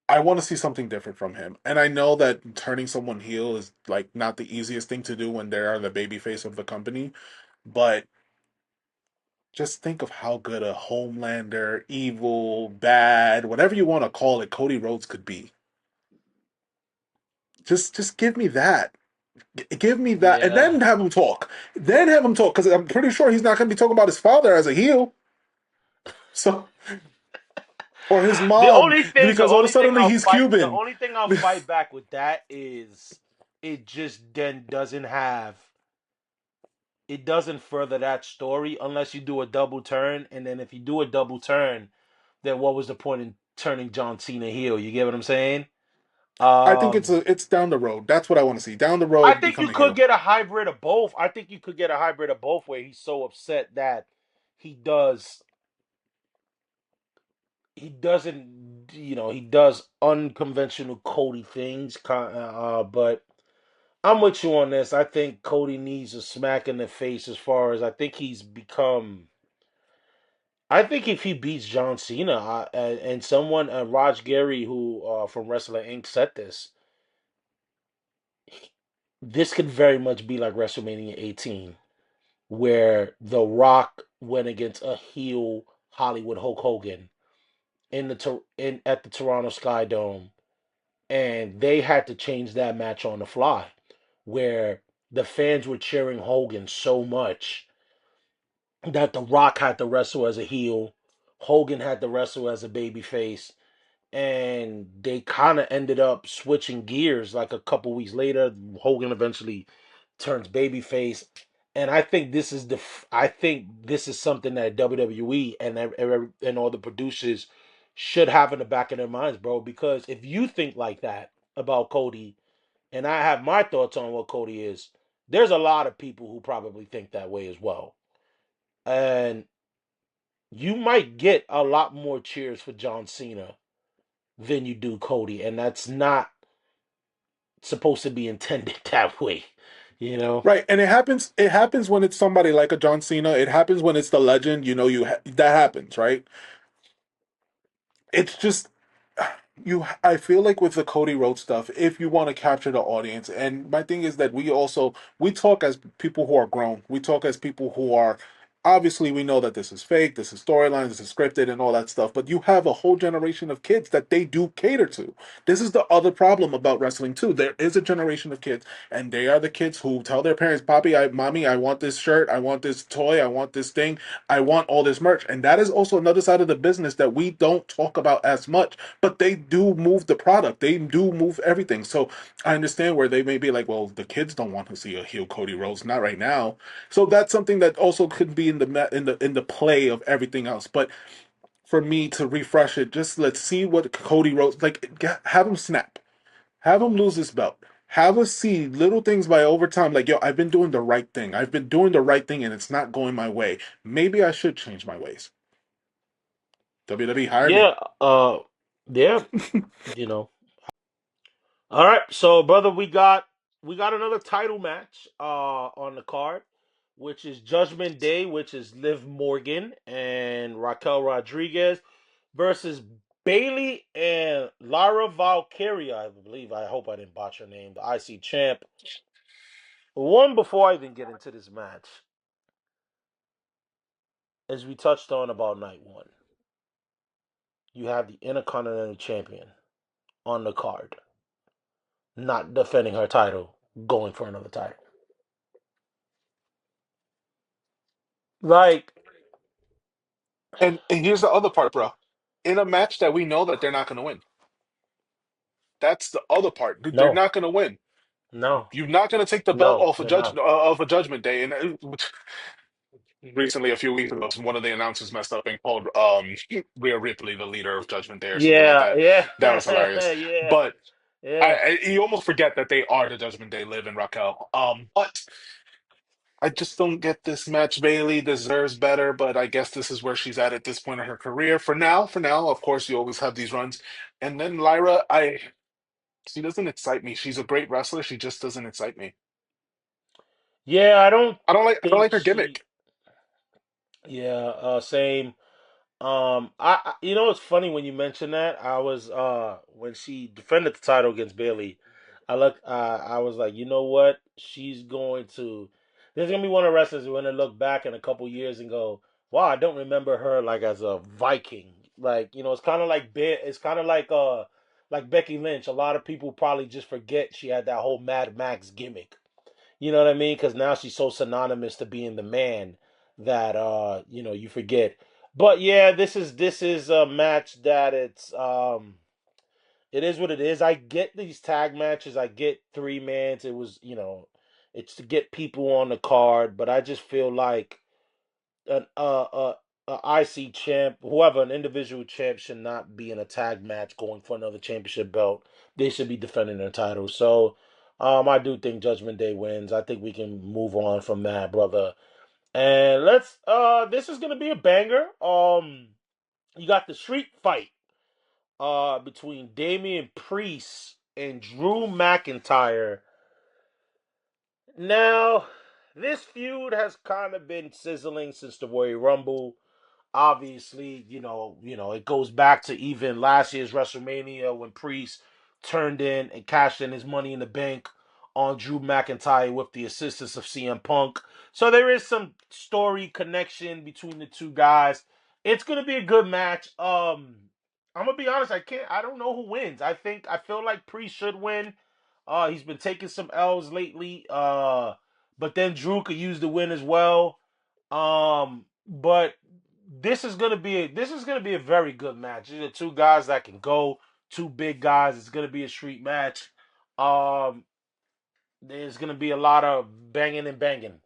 I want to see something different from him, and I know that turning someone heel is like not the easiest thing to do when they are the babyface of the company, but just think of how good a Homelander, evil, bad, whatever you want to call it, Cody Rhodes could be. Just give me that. Give me that, and yeah. then have him talk. Then have him talk, because I'm pretty sure he's not going to be talking about his father as a heel. So, or his mom, The because all of a only thing sudden I'll he's fight, the Cuban. only thing I'll fight back with that is it just then doesn't have, it doesn't further that story unless you do a double turn, and then if you do a double turn, then what was the point in turning John Cena heel? You get what I'm saying? I think Um, it's down the road. That's what I want to see. Down the I road, think you become a could heel. get a hybrid of both. I think you could get a hybrid of both where he's so upset that he does he doesn't he does unconventional Cody things, but I'm with you on this. I think Cody needs a smack in the face as far as I think he's become. I think if he beats John Cena, and someone, Raj Gary, who from Wrestling Inc. said this could very much be like WrestleMania 18, where The Rock went against a heel Hollywood Hulk Hogan in at the Toronto Sky Dome, and they had to change that match on the fly, where the fans were cheering Hogan so much that The Rock had to wrestle as a heel, Hogan had to wrestle as a babyface, and they kind of ended up switching gears. Like a couple weeks later, Hogan eventually turns babyface, and I think this is something that WWE and all the producers should have in the back of their minds, bro. Because if you think like that about Cody, and I have my thoughts on what Cody is, there's a lot of people who probably think that way as well, and you might get a lot more cheers for John Cena than you do Cody, and that's not supposed to be intended that way, you know. Right, and it happens. It happens when it's somebody like a John Cena. It happens when it's the legend. That happens, right? It's just you. I feel like with the Cody Rhodes stuff, if you want to capture the audience, and my thing is that we talk as people who are grown. We talk as people who are obviously we know that this is fake, this is storyline, this is scripted, and all that stuff. But you have a whole generation of kids that they do cater to. This is the other problem about wrestling too. There is a generation of kids, and they are the kids who tell their parents, "Poppy, Mommy, I want this shirt, I want this toy, I want this thing, I want all this merch." And that is also another side of the business that we don't talk about as much, but they do move the product. They do move everything. So I understand where they may be like, well, the kids don't want to see a heel Cody Rhodes, not right now. So that's something that also could be in the play of everything else. But for me to refresh it, just let's see what Cody Rhodes have him snap, have him lose his belt. Have us see little things by overtime, like, yo, I've been doing the right thing. I've been doing the right thing and it's not going my way. Maybe I should change my ways. WWE, hire me. Yeah, yeah, you know. All right, so brother, we got another title match on the card, which is Judgment Day, which is Liv Morgan and Raquel Rodriguez versus Bailey and Lara Valkyria, I believe. I hope I didn't botch her name, the IC champ. One before I even get into this match, as we touched on about night one, you have the Intercontinental Champion on the card, not defending her title, going for another title. Like, And here's the other part, bro. In a match that we know that they're not going to win. That's the other part. They're no, not going to win. no, You're not going to take the belt no, off they're not. of a Judgment Day. And recently, a few weeks ago, one of the announcers messed up and called Rhea Ripley the leader of Judgment Day or something like Yeah, that. yeah, That was hilarious. yeah, But yeah. you almost forget that they are the Judgment Day, Liv and Raquel. But I just don't get this match. Bailey deserves better, but I guess this is where she's at this point in her career. For now, of course, you always have these runs. And then Lyra, she doesn't excite me. She's a great wrestler. She just doesn't excite me. Yeah, I don't I don't think like her she. gimmick. Yeah, same. You know, it's funny when you mention that. I was when she defended the title against Bailey, I was like, you know what? She's going to. There's gonna be one of the wrestlers who's gonna look back in a couple years and go, wow, I don't remember her like as a Viking. Like, it's kind of like it's kind of like Becky Lynch. A lot of people probably just forget she had that whole Mad Max gimmick. You know what I mean? Because now she's so synonymous to being the man that you forget. But yeah, this is a match that it is what it is. I get these tag matches. I get three mans. It was it's to get people on the card. But I just feel like an IC champ, whoever an individual champ should not be in a tag match going for another championship belt. They should be defending their title. So, I do think Judgment Day wins. I think we can move on from that, brother. And this is gonna be a banger. You got the street fight between Damian Priest and Drew McIntyre. Now, this feud has kind of been sizzling since the Royal Rumble. Obviously, it goes back to even last year's WrestleMania when Priest turned in and cashed in his money in the bank on Drew McIntyre with the assistance of CM Punk. So there is some story connection between the two guys. It's gonna be a good match. I'm gonna be honest, I don't know who wins. I feel like Priest should win. He's been taking some L's lately. But then Drew could use the win as well. But this is gonna be a very good match. These are two guys that can go, two big guys. It's gonna be a street match. Um, there's gonna be a lot of banging and banging.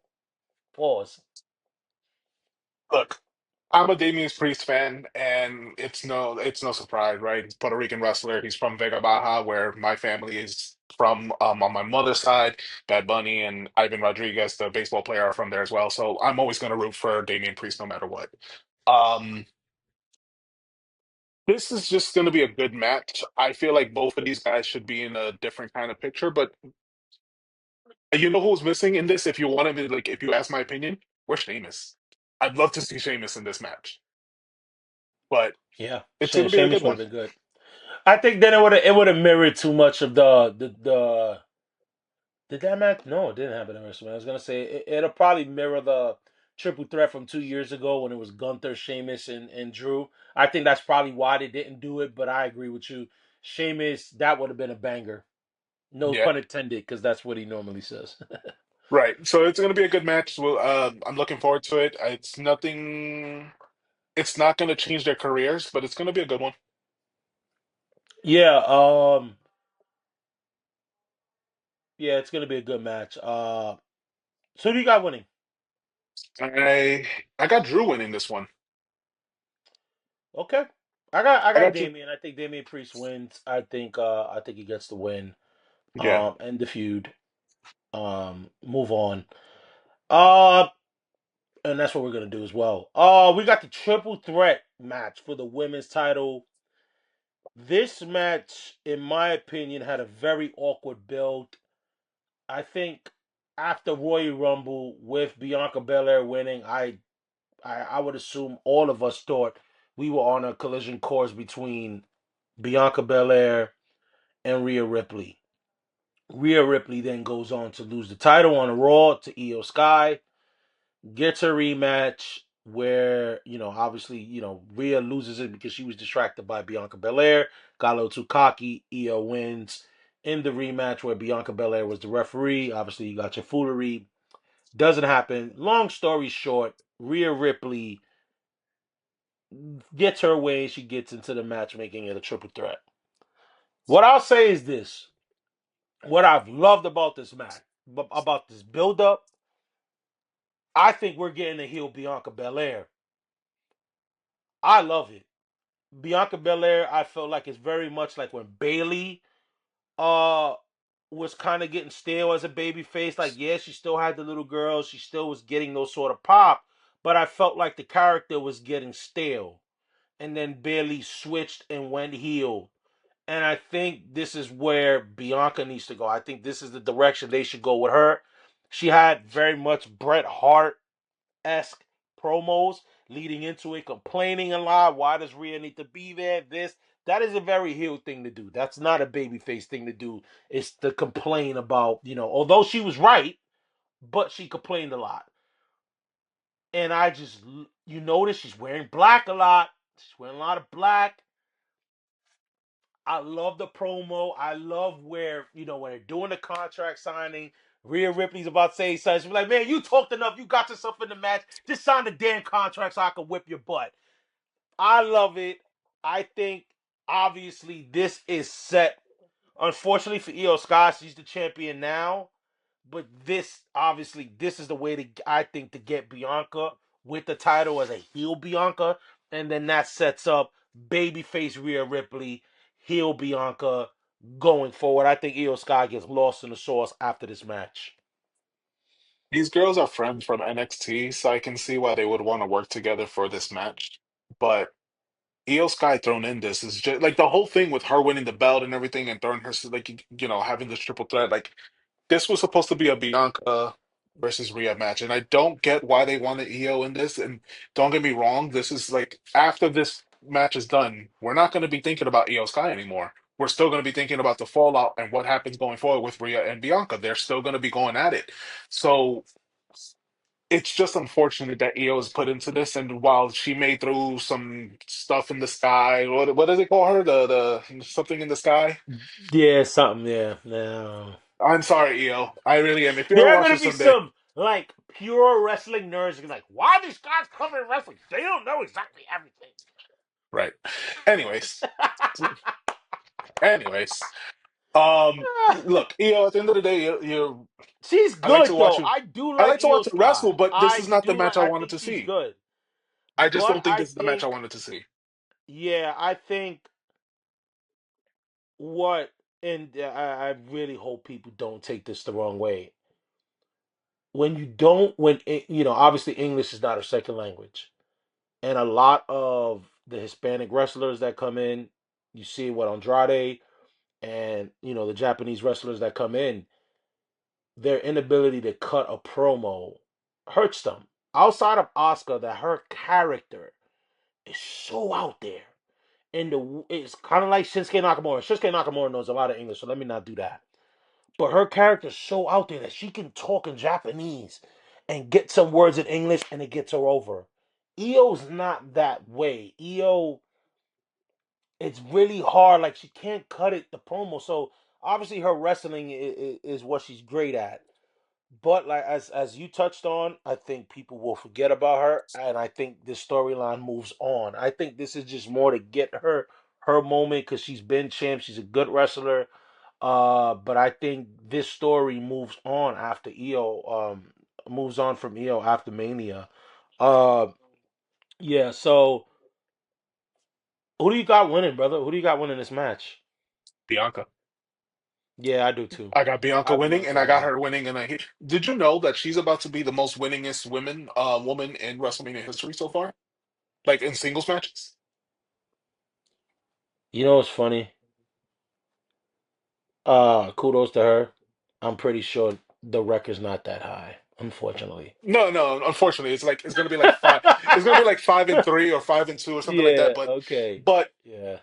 Pause. Look, I'm a Damian Priest fan, and it's no surprise, right? He's a Puerto Rican wrestler. He's from Vega Baja, where my family is from. On my mother's side, Bad Bunny and Ivan Rodriguez, the baseball player, are from there as well. So I'm always going to root for Damian Priest no matter what. Um, this is just going to be a good match. I feel like both of these guys should be in a different kind of picture, but you know who's missing in this? If you want to, like, if you ask my opinion, where's Sheamus? I'd love to see Sheamus in this match, but Yeah, it's going to be a good Sheamus would one. have been good. I think then it would have mirrored too much of the. Did that match? No, it didn't happen at WrestleMania. I was gonna say it'll probably mirror the triple threat from 2 years ago when it was Gunther, Sheamus, and Drew. I think that's probably why they didn't do it. But I agree with you, Sheamus. That would have been a banger. No Yeah, pun intended, because that's what he normally says. right. So it's going to be a good match. Well, I'm looking forward to it. It's nothing. It's not going to change their careers, but it's going to be a good one. Yeah, yeah, it's gonna be a good match. So who do you got winning? I got Drew winning this one. Okay. I I got got Drew. Damian. I think Damian Priest wins. I think he gets the win. Yeah. End the feud. Move on. Uh and that's what we're gonna do as well. We got the triple threat match for the women's title. This match, in my opinion, had a very awkward build. I think after Royal Rumble with Bianca Belair winning, I would assume all of us thought we were on a collision course between Bianca Belair and Rhea Ripley. Rhea Ripley then goes on to lose the title on a Raw to Io Sky, gets a rematch where, obviously, Rhea loses it because she was distracted by Bianca Belair, got a little too cocky. Io wins in the rematch where Bianca Belair was the referee. Obviously, you got your foolery. Doesn't happen. Long story short, Rhea Ripley gets her way. She gets into the match, making it a triple threat. What I'll say is this: what I've loved about this match, about this build-up, I think we're getting a heel Bianca Belair. I love it. Bianca Belair, I felt like it's very much like when Bayley uh was kind of getting stale as a baby face. Like, yeah, she still had the little girl, she still was getting those sort of pop, but I felt like the character was getting stale. And then Bayley switched and went heel. And I think this is where Bianca needs to go. I think this is the direction they should go with her. She had very much Bret Hart esque promos leading into it, complaining a lot. Why does Rhea need to be there? That is a very heel thing to do. That's not a babyface thing to do. It's to complain about, although she was right, but she complained a lot. And you notice she's wearing black a lot. She's wearing a lot of black. I love the promo. I love where, when they're doing the contract signing, Rhea Ripley's about to say something. She's like, man, you talked enough. You got yourself in the match. Just sign the damn contract so I can whip your butt. I love it. I think, obviously, this is set. Unfortunately for Io Sky, she's the champion now. But this is the way to, I think, to get Bianca with the title as a heel Bianca, and then that sets up babyface Rhea Ripley, heel Bianca going forward. I think Io Sky gets lost in the sauce after this match. These girls are friends from NXT, so I can see why they would want to work together for this match. But Io Sky thrown in this is just like the whole thing with her winning the belt and everything and throwing her like having this triple threat. Like this was supposed to be a Bianca versus Rhea match, and I don't get why they wanted Io in this. And don't get me wrong, this is like after this match is done, we're not going to be thinking about Io Sky anymore. We're still going to be thinking about the fallout and what happens going forward with Rhea and Bianca. They're still going to be going at it. So it's just unfortunate that Io is put into this, and while she may throw some stuff in the sky, what does it call her? The something in the sky. Yeah, something. Yeah, no. I'm sorry, Io. I really am. If you ever There are watch gonna this be someday, some like pure wrestling nerds like, why are these guys covering wrestling? They don't know exactly everything. right? Anyways, anyways, look, Io. At the end of the day, She's I like to good watch though. you. I do I like like to Io watch you wrestle, Sky. but this is not the match I I wanted think to she's see. good. I just But don't think this is the match I wanted to see. I think what, and I really hope people don't take this the wrong way. When you don't, when obviously English is not a second language, and a lot of the Hispanic wrestlers that come in, you see what Andrade and the Japanese wrestlers that come in, their inability to cut a promo hurts them. Outside of Asuka, that her character is so out there. And it's kind of like Shinsuke Nakamura. Shinsuke Nakamura knows a lot of English, so let me not do that. But her character's so out there that she can talk in Japanese and get some words in English and it gets her over. Io's not that way. Io, it's really hard. Like, she can't cut it, the promo. So obviously her wrestling is what she's great at. But like, as you touched on, I think people will forget about her, and I think this storyline moves on. I think this is just more to get her moment because she's been champ. She's a good wrestler. But I think this story moves on after Io moves on from EO after Mania. Uh, yeah. So who do you got winning, brother? Who do you got winning this match? Bianca. Yeah, I do too. I got Bianca I have winning, and Bianca I got winning. her winning. And did you know that she's about to be the most winningest woman in WrestleMania history so far? Like in singles matches. You know what's funny? Kudos to her. I'm pretty sure the record's not that high, unfortunately. No, no. Unfortunately, it's gonna be like five. It's gonna be like 5-3 or 5-2 or something like that. Yeah, But okay. but Yeah.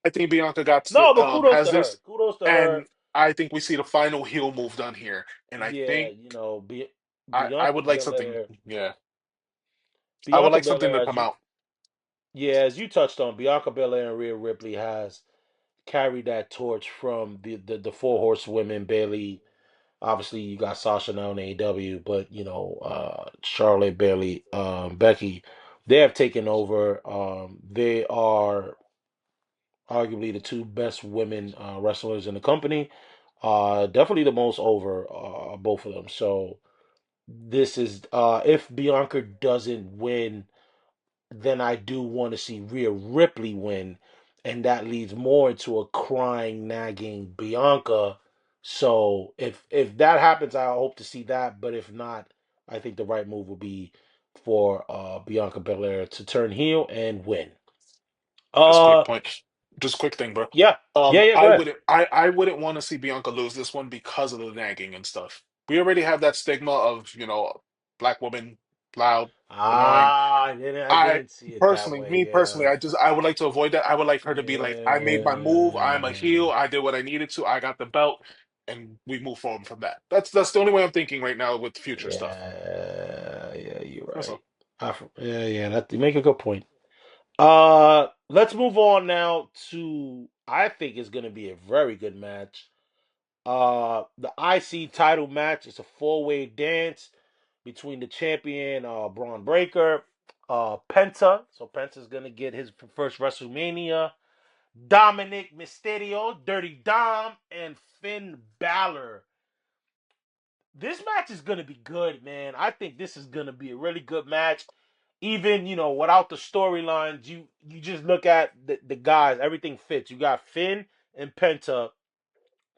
I think Bianca got No, but kudos has to her. this, Kudos to her. and I think we see the final heel move done here. And I Yeah, think you know, I Bianca would like something. Belair. Yeah, I would Bianca like something Belair, to as come you out. yeah, as you touched on, Bianca Belair and Rhea Ripley has carried that torch from the four horsewomen. Bailey, obviously you got Sasha now in AEW, but you know, Charlotte, Bailey, Becky, they have taken over. They are arguably the two best women wrestlers in the company. Definitely the most over both of them. So this is if Bianca doesn't win, then I do want to see Rhea Ripley win, and that leads more into a crying, nagging Bianca. So if that happens, I hope to see that. But if not, I think the right move would be for Bianca Belair to turn heel and win. Just quick Uh, point. Just quick thing, bro. yeah, yeah. Go ahead. I wouldn't want to see Bianca lose this one because of the nagging and stuff. We already have that stigma of, black woman, loud, annoying. I I didn't see it that personally, way. me personally, Yeah, I would like to avoid that. I would like her to be like, I made my move, I'm a yeah, heel, I did what I needed to, I got the belt, and we move forward from that. That's the only way I'm thinking right now with future stuff. yeah. You're That's right. all. Yeah. That you make a good point. Let's move on now to I think is going to be a very good match. The IC title match is a four-way dance between the champion Braun Breaker, Penta. So Penta's going to get his first WrestleMania. Dominic Mysterio, Dirty Dom, and Finn Balor. This match is going to be good, man. I think this is going to be a really good match. Even, without the storylines, you just look at the guys, everything fits. You got Finn and Penta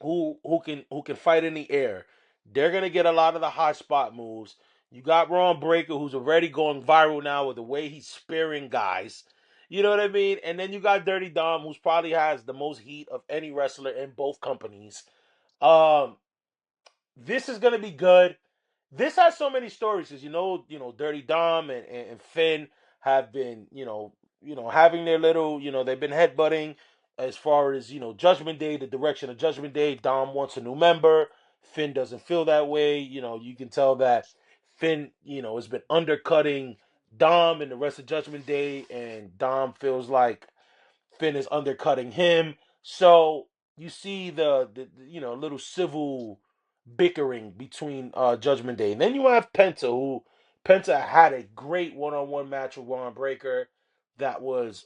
who can fight in the air. They're gonna get a lot of the hot spot moves. You got Braun Breaker, who's already going viral now with the way he's spearing guys. You know what I mean? And then you got Dirty Dom, who's probably has the most heat of any wrestler in both companies. Um, this is gonna be good. This has so many stories because Dirty Dom and Finn have been having their little they've been headbutting as far as Judgment Day, the direction of Judgment Day. Dom wants a new member. Finn doesn't feel that way. You can tell that Finn has been undercutting Dom and the rest of Judgment Day, and Dom feels like Finn is undercutting him. So you see the little civil bickering between Judgment Day. And then you have Penta, who Penta had a great one-on-one match with Ron Breaker that was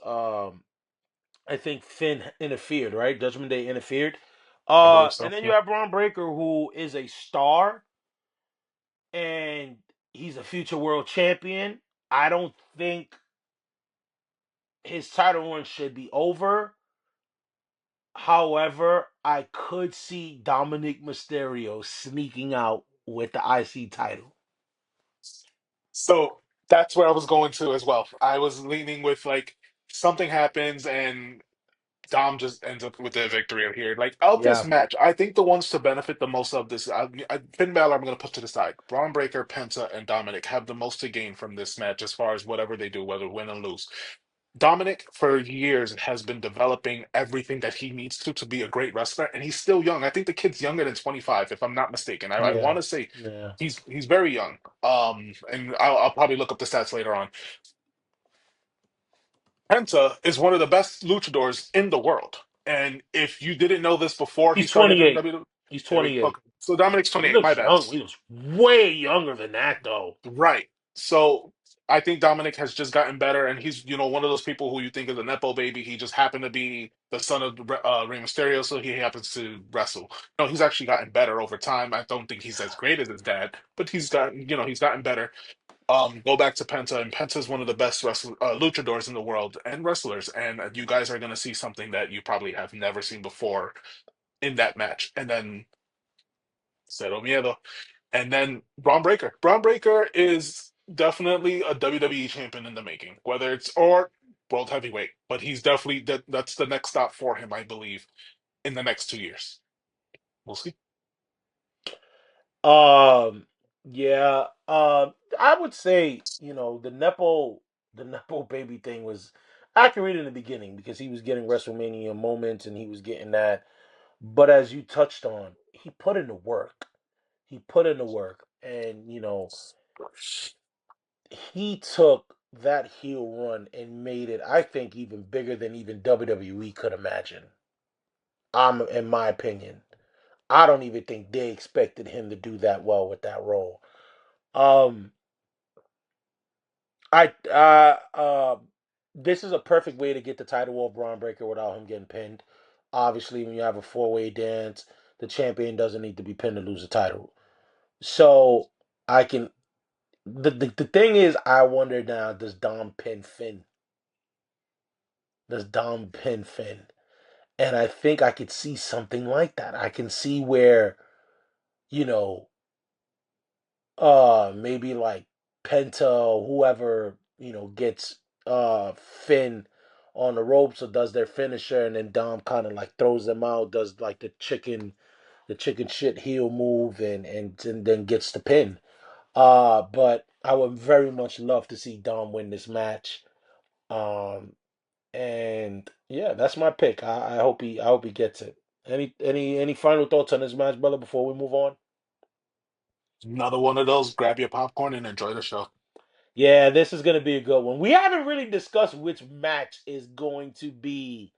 I think Finn interfered, right? Judgment Day interfered. I believe And so. then you Yeah. have Ron Breaker, who is a star and he's a future world champion. I don't think his title run should be over. However, I could see Dominic Mysterio sneaking out with the IC title. So that's where I was going to as well. I was leaning with like something happens and Dom just ends up with the victory here. Like of this Yeah. match, I think the ones to benefit the most of this, Finn Balor, I'm going to put to the side. Braun Breaker, Penta, and Dominic have the most to gain from this match as far as whatever they do, whether win or lose. Dominic, for years, has been developing everything that he needs to be a great wrestler, and he's still young. I think the kid's younger than 25, if I'm not mistaken. I Yeah. want to say Yeah. he's very young. And I'll probably look up the stats later on. Penta is one of the best luchadors in the world. And if you didn't know this before he He's started entering 28. WWE, He's there we go. 28. Okay. So Dominic's He 28, my looks bad. young. He looks way younger than that, though. Right. So I think Dominic has just gotten better, and he's one of those people who you think is a nepo baby. He just happened to be the son of Rey Mysterio, so he happens to wrestle. No, he's actually gotten better over time. I don't think he's as great as his dad, but he's gotten better. Go back to Penta, and Penta's one of the best luchadors in the world and wrestlers, and you guys are going to see something that you probably have never seen before in that match. And then Cero Miedo. And then Braun Breaker. Braun Breaker is definitely a WWE champion in the making, whether it's or world heavyweight. But he's definitely that's the next stop for him, I believe, in the next 2 years. We'll see. Um, yeah. I would say the nepo baby thing was accurate in the beginning because he was getting WrestleMania moments and he was getting that. But as you touched on, he put in the work. He put in the work, and he took that heel run and made it, I think, even bigger than even WWE could imagine. In my opinion, I don't even think they expected him to do that well with that role. Um, I this is a perfect way to get the title off Braun Breaker without him getting pinned. Obviously, when you have a four-way dance, the champion doesn't need to be pinned to lose the title. So I can. The thing is, I wonder now: does Dom pin Finn? Does Dom pin Finn? And I think I could see something like that. I can see where you know maybe like Penta or whoever, gets Finn on the ropes or does their finisher and then Dom kind of like throws them out, does like the chicken shit heel move and then gets the pin. But I would very much love to see Dom win this match. Um and yeah, that's my pick. I hope he gets it. Any final thoughts on this match, brother, before we move on? Another one of those. Grab your popcorn and enjoy the show. Yeah, this is going to be a good one. We haven't really discussed which match is going to be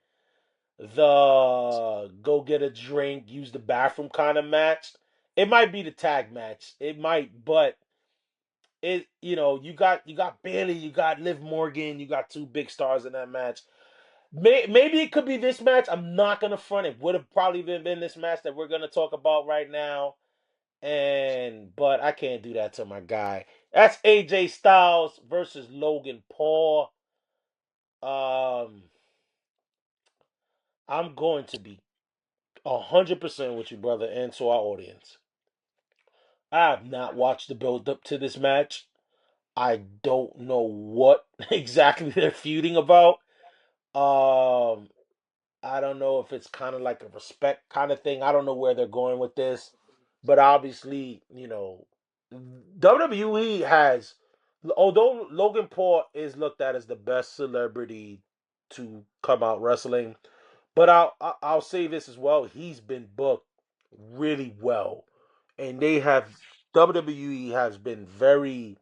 the go get a drink, use the bathroom kind of match. It might be the tag match. It might, but you got Bailey, you got Liv Morgan, you got two big stars in that match. Maybe it could be this match. I'm not gonna front. It would have probably been this match that we're gonna talk about right now. But I can't do that to my guy. That's AJ Styles versus Logan Paul. Um, I'm going to be 100% with you, brother, and to our audience. I have not watched the build up to this match. I don't know what exactly they're feuding about. Um, I don't know if it's kind of like a respect kind of thing. I don't know where they're going with this, but obviously, WWE has, although Logan Paul is looked at as the best celebrity to come out wrestling, but I'll say this as well. He's been booked really well, and they have WWE has been very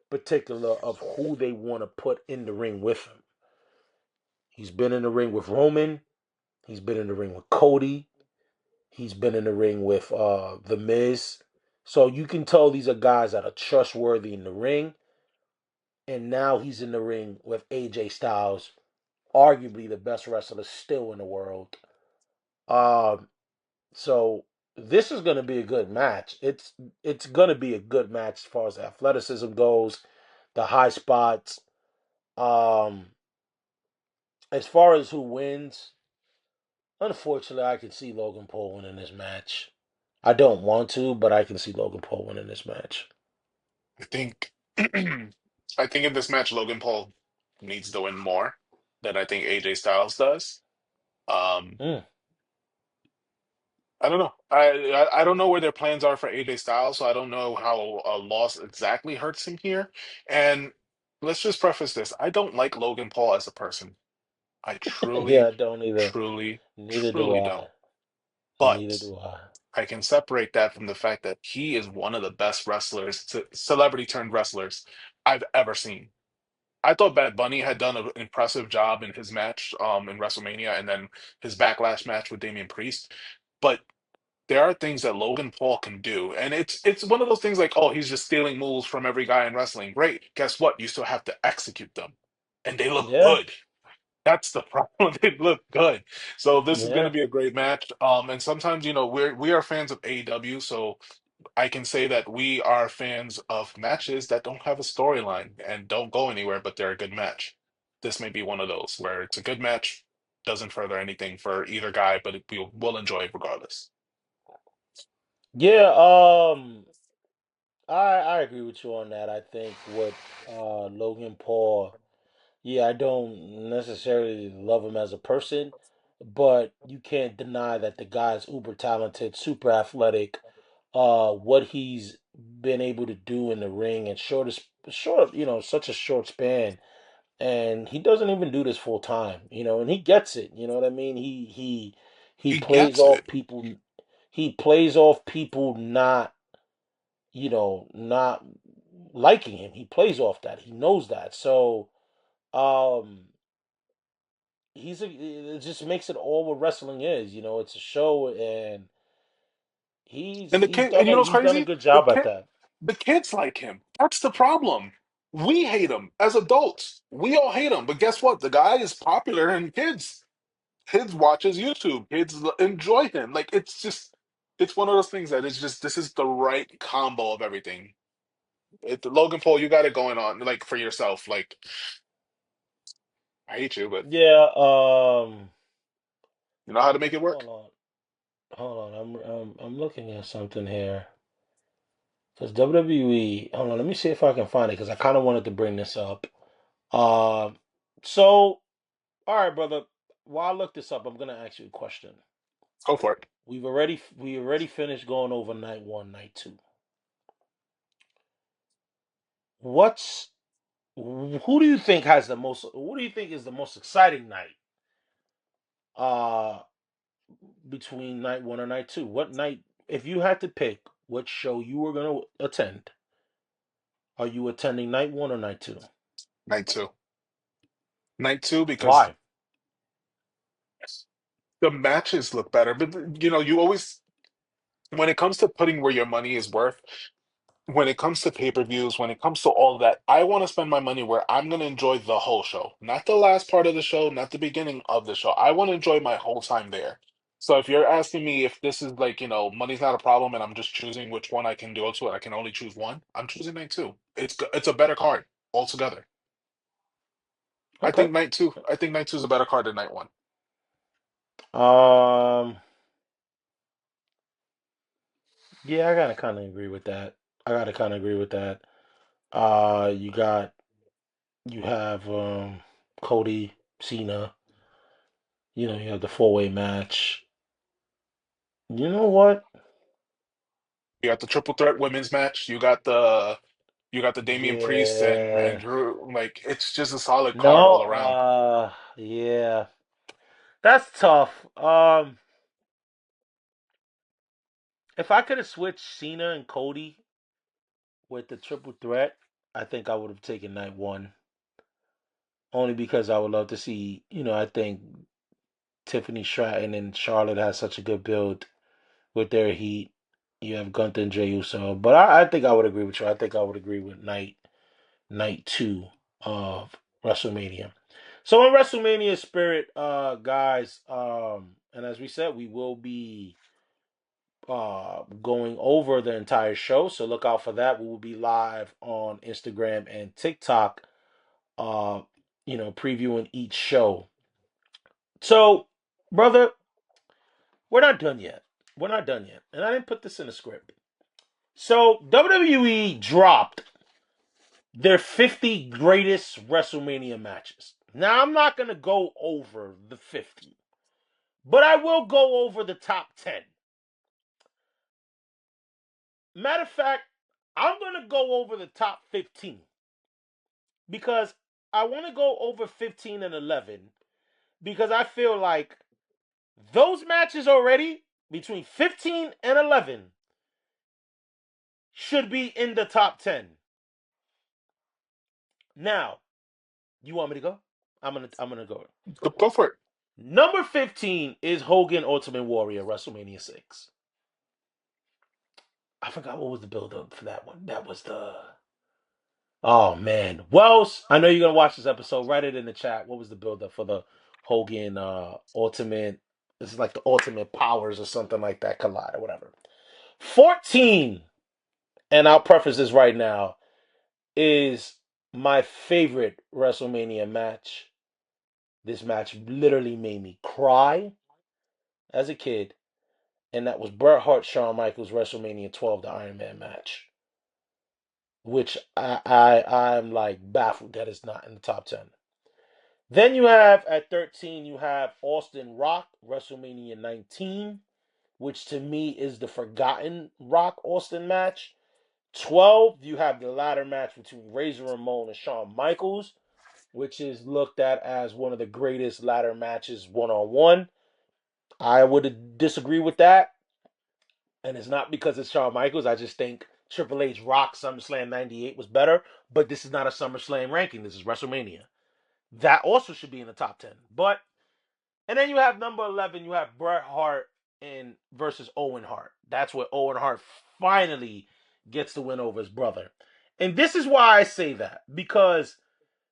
particular of who they want to put in the ring with him. He's been in the ring with Roman. He's been in the ring with Cody. He's been in the ring with The Miz. So you can tell these are guys that are trustworthy in the ring. And now he's in the ring with AJ Styles, arguably the best wrestler still in the world. Um, so this is going to be a good match. It's going to be a good match as far as athleticism goes, the high spots. Um, as far as who wins, unfortunately, I can see Logan Paul winning this match. I don't want to, but I can see Logan Paul winning this match. I think I think in this match Logan Paul needs to win more than I think AJ Styles does. Um, Mm. I don't know. I don't know where their plans are for AJ Styles, so I don't know how a loss exactly hurts him here. And let's just preface this. I don't like Logan Paul as a person. I Yeah, truly, I don't either. truly, Neither do truly I. don't. Neither But do I. I can separate that from the fact that he is one of the best wrestlers, celebrity turned wrestlers I've ever seen. I thought Bad Bunny had done an impressive job in his match in WrestleMania and then his backlash match with Damian Priest. But there are things that Logan Paul can do, and it's one of those things like, oh, he's just stealing moves from every guy in wrestling. Great, guess what? You still have to execute them, and they look Yeah, good. That's the problem. They look good. So this is going to yeah, be a great match. And sometimes, we are fans of AEW, so I can say that we are fans of matches that don't have a storyline and don't go anywhere, but they're a good match. This may be one of those where it's a good match, doesn't further anything for either guy, but we'll enjoy it regardless. yeah. I agree with you on that. I think with Logan Paul, yeah, I don't necessarily love him as a person, but you can't deny that the guy's uber talented, super athletic. What he's been able to do in the ring and such a short span, and he doesn't even do this full time, and he gets it. You know what I mean? He He plays gets off it. people. He plays off people not liking him. He plays off that. He knows that. So, um, it just makes it all what wrestling is. It's a show, and And the kid, and you know what's he's done a crazy? good The job at kid, that. the kids like him. That's the problem. We hate him as adults. We all hate him, but guess what? The guy is popular, and kids watches YouTube. Kids enjoy him. Like it's one of those things that it's just this is the right combo of everything. Logan Paul, you got it going on like for yourself. Like I hate you, but Yeah. you know how to make it Hold work. on. Hold on. I'm looking at something here. Because WWE. Hold on. Let me see if I can find it. Because I kind of wanted to bring this up. Um. So, all right, brother. While I look this up, I'm gonna ask you a question. Go for it. We already finished going over night one, night two. What's Who do you think has the most? What do you think is the most exciting night? Uh, between night one and night two. What night? If you had to pick what show you were gonna attend, are you attending night one or night two? Night two. Night two because Why? the matches look better. But you always when it comes to putting where your money is worth, when it comes to pay-per-views, when it comes to all that, I want to spend my money where I'm going to enjoy the whole show, not the last part of the show, not the beginning of the show. I want to enjoy my whole time there. So if you're asking me if this is like, money's not a problem and I'm just choosing which one I can go to and I can only choose one, I'm choosing night two. It's a better card altogether. Okay. I think night two is a better card than night one. Um. Yeah, I gotta kind of agree with that. I gotta kind of agree with that. You got you have Cody, Cena. You have the four-way match. You know what? You got the triple threat women's match. You got the Damian Priest and Yeah. Drew. Like it's just a solid card No. all around. Yeah. That's tough. If I could have switched Cena and Cody with the triple threat, I think I would have taken night one. Only because I would love to see. I think Tiffany Stratton and Charlotte has such a good build with their heat. You have Gunther and Jey Uso, but I think I would agree with you. I think I would agree with night two of WrestleMania. So in WrestleMania spirit, guys, and as we said, we will be going over the entire show. So look out for that. We will be live on Instagram and TikTok, uh, previewing each show. So, brother, we're not done yet. We're not done yet. And I didn't put this in the script. So WWE dropped their 50 greatest WrestleMania matches. Now I'm not gonna go over the 50, but I will go over the top 10. Matter of fact, I'm gonna go over the top 15 because I want to go over 15 and 11 because I feel like those matches already between 15 and 11 should be in the top 10. Now, you want me to go? I'm gonna go. Go for it. Number 15 is Hogan Ultimate Warrior WrestleMania 6. I forgot what was the build up for that one. That was the. Oh man, Wells. I know you're gonna watch this episode. Write it in the chat. What was the build up for the Hogan Ultimate? This is like the Ultimate Powers or something like that. Collide or whatever. 14, and I'll preface this right now, is my favorite WrestleMania match. This match literally made me cry as a kid, and that was Bret Hart Shawn Michaels WrestleMania 12, the Iron Man match, which I'm like baffled that it's not in the top 10. Then you have at 13, you have Austin Rock WrestleMania 19, which to me is the forgotten Rock Austin match. 12, you have the ladder match between Razor Ramon and Shawn Michaels, which is looked at as one of the greatest ladder matches one-on-one. I would disagree with that. And it's not because it's Shawn Michaels. I just think Triple H Rock SummerSlam 98 was better. But this is not a SummerSlam ranking. This is WrestleMania. That also should be in the top 10. But, and then you have number 11, you have Bret Hart versus Owen Hart. That's where Owen Hart finally gets the win over his brother. And this is why I say that. Because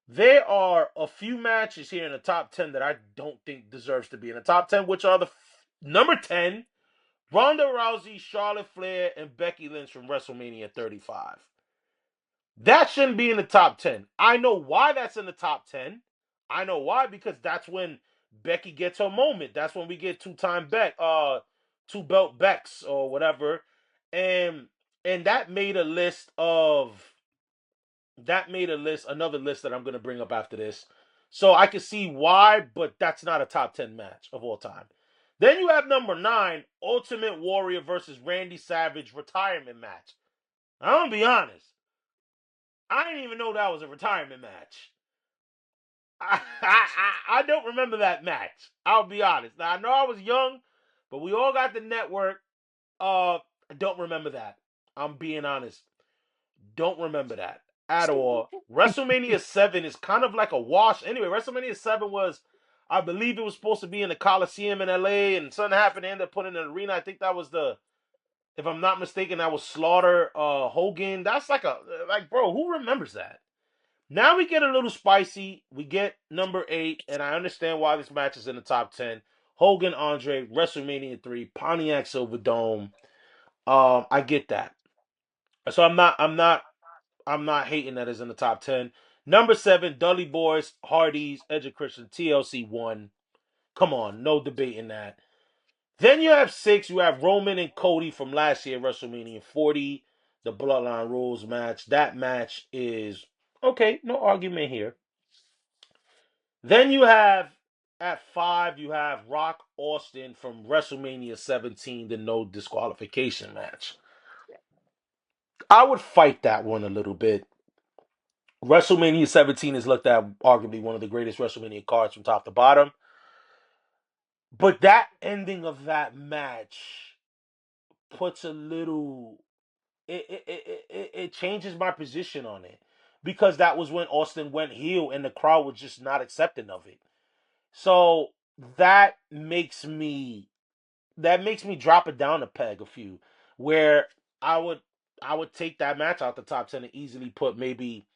there are a few matches here in the top 10 that I don't think deserves to be in the top 10, which are the number 10, Ronda Rousey, Charlotte Flair, and Becky Lynch from WrestleMania 35. That shouldn't be in the top 10. I know why that's in the top 10. I know why, because that's when Becky gets her moment. That's when we get two-time two-belt Becks or whatever. And that made a list of another list that I'm going to bring up after this. So I can see why, but that's not a top 10 match of all time. Then you have number 9, Ultimate Warrior versus Randy Savage retirement match. I'm going to be honest. I didn't even know that was a retirement match. I don't remember that match. I'll be honest. Now, I know I was young, but we all got the network. I don't remember that. I'm being honest. Don't remember that at all. WrestleMania 7 is kind of like a wash. Anyway, WrestleMania 7 was, I believe it was supposed to be in the Coliseum in LA, and something happened. They ended up putting it in an arena. I think that was if I'm not mistaken, that was Slaughter Hogan. That's like bro, who remembers that? Now we get a little spicy. We get number 8, and I understand why this match is in the top 10. Hogan Andre, WrestleMania 3, Pontiac Silverdome. I get that. So I'm not hating that it's in the top 10. Number 7, Dudley Boys, Hardys, Edge of Christian, TLC 1. Come on, no debating that. Then you have 6, you have Roman and Cody from last year, WrestleMania 40, the Bloodline Rules match. That match is okay, no argument here. Then you have, at 5, you have Rock Austin from WrestleMania 17, the no disqualification match. I would fight that one a little bit. WrestleMania 17 is looked at arguably one of the greatest WrestleMania cards from top to bottom. But that ending of that match puts a little... It changes my position on it. Because that was when Austin went heel and the crowd was just not accepting of it. So that makes me drop it down a peg a few. Where I would take that match out the top 10 and easily put maybe...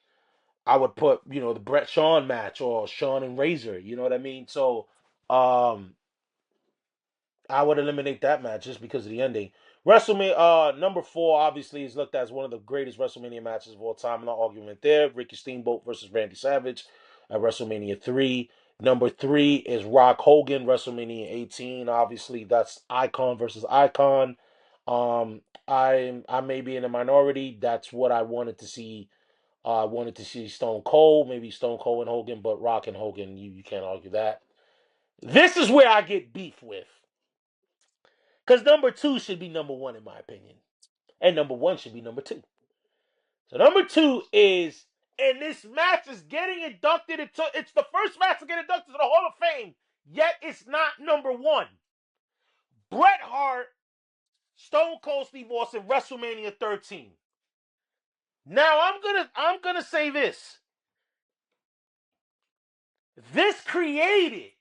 I would put, the Bret Shawn match or Shawn and Razor. You know what I mean? So, I would eliminate that match just because of the ending. WrestleMania number 4 obviously is looked at as one of the greatest WrestleMania matches of all time. No argument there. Ricky Steamboat versus Randy Savage at WrestleMania 3. Number 3 is Rock Hogan, WrestleMania 18. Obviously, that's icon versus icon. I may be in a minority. That's what I wanted to see. I wanted to see Stone Cold, maybe Stone Cold and Hogan, but Rock and Hogan, you can't argue that. This is where I get beef with. Because number 2 should be number 1 in my opinion. And number 1 should be number 2. So number 2 is, and this match is getting inducted it's the first match to get inducted to the Hall of Fame, yet it's not number 1. Bret Hart, Stone Cold Steve Austin, WrestleMania 13. Now I'm gonna say this. This created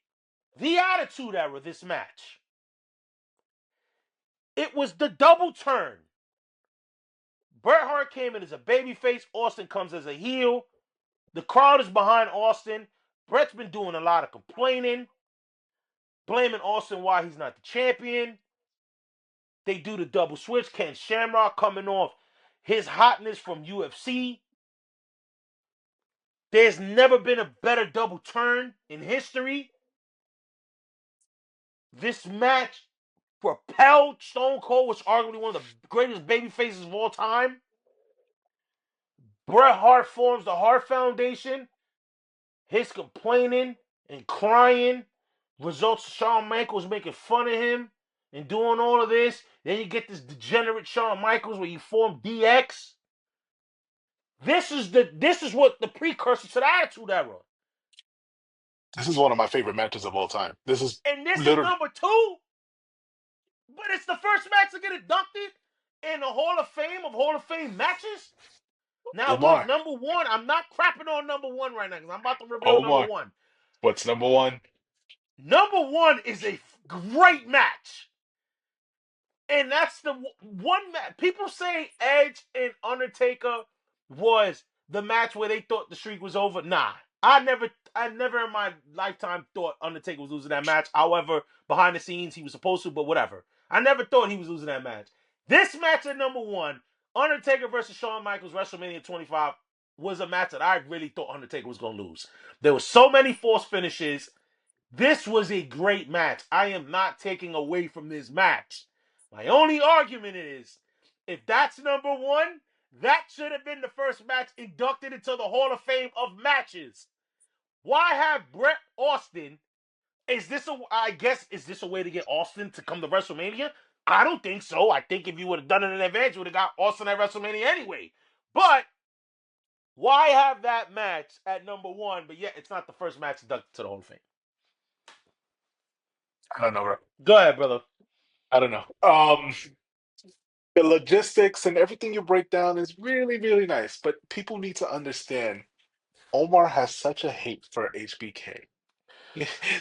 the Attitude Era, this match. It was the double turn Bret Hart came in as a babyface. Austin comes as a heel. The crowd is behind Austin. Bret's been doing a lot of complaining, blaming Austin why he's not the champion. They do the double switch. Ken Shamrock coming off his hotness from UFC. There's never been a better double turn in history. This match propelled Stone Cold, which is arguably one of the greatest baby faces of all time. Bret Hart forms the Hart Foundation. His complaining and crying results in Shawn Michaels making fun of him and doing all of this. Then you get this degenerate Shawn Michaels where you form DX. This is what the precursor to the Attitude Era. This is one of my favorite matches of all time. This is And this is literally number 2. But it's the first match to get inducted in the Hall of Fame of Hall of Fame matches. Now, look, Omar. number 1, I'm not crapping on number 1 right now because I'm about to reveal number Omar, 1. what's number one? Number 1 is a great match. And that's the one match. People say Edge and Undertaker was the match where they thought the streak was over. Nah. I never in my lifetime thought Undertaker was losing that match. However, behind the scenes, he was supposed to, but whatever. I never thought he was losing that match. This match at number 1, Undertaker versus Shawn Michaels, WrestleMania 25, was a match that I really thought Undertaker was going to lose. There were so many false finishes. This was a great match. I am not taking away from this match. My only argument is, if that's number 1, that should have been the first match inducted into the Hall of Fame of matches. Why have Bret Austin? Is this a way to get Austin to come to WrestleMania? I don't think so. I think if you would have done it in advance, you would have got Austin at WrestleMania anyway. But why have that match at number 1, but yet it's not the first match inducted to the Hall of Fame? I don't know, bro. Go ahead, brother. I don't know. The logistics and everything you break down is really, really nice, but people need to understand Omar has such a hate for HBK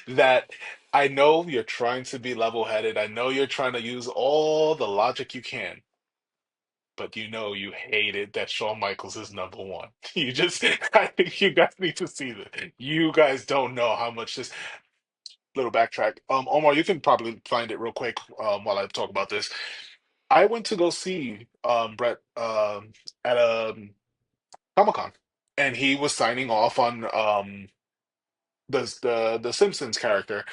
that I know you're trying to be level-headed. I know you're trying to use all the logic you can, but you know you hated that Shawn Michaels is number one. You just, I think you guys need to see that. You guys don't know how much this little backtrack. Omar, you can probably find it real quick while I talk about this. I went to go see Brett at a Comic-Con, and he was signing off on the Simpsons character.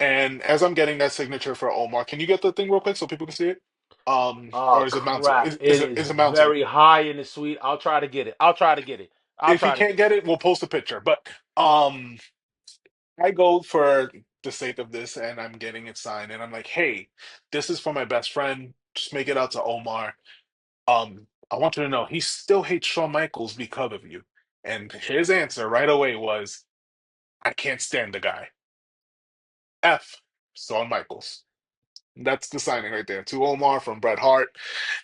And as I'm getting that signature for Omar, can you get the thing real quick so people can see it? Oh Or is it mounted? crap! It is Is it mounted? very high in the suite. I'll try to get it. I'll try to get it. I'll If you try to can't get it. get it, we'll post a picture. But I go for the sake of this, and I'm getting it signed, and I'm like, hey, this is for my best friend. Just make it out to Omar. I want you to know he still hates Shawn Michaels because of you. And his answer right away was, I can't stand the guy. F. Shawn Michaels. That's the signing right there. To Omar from Bret Hart.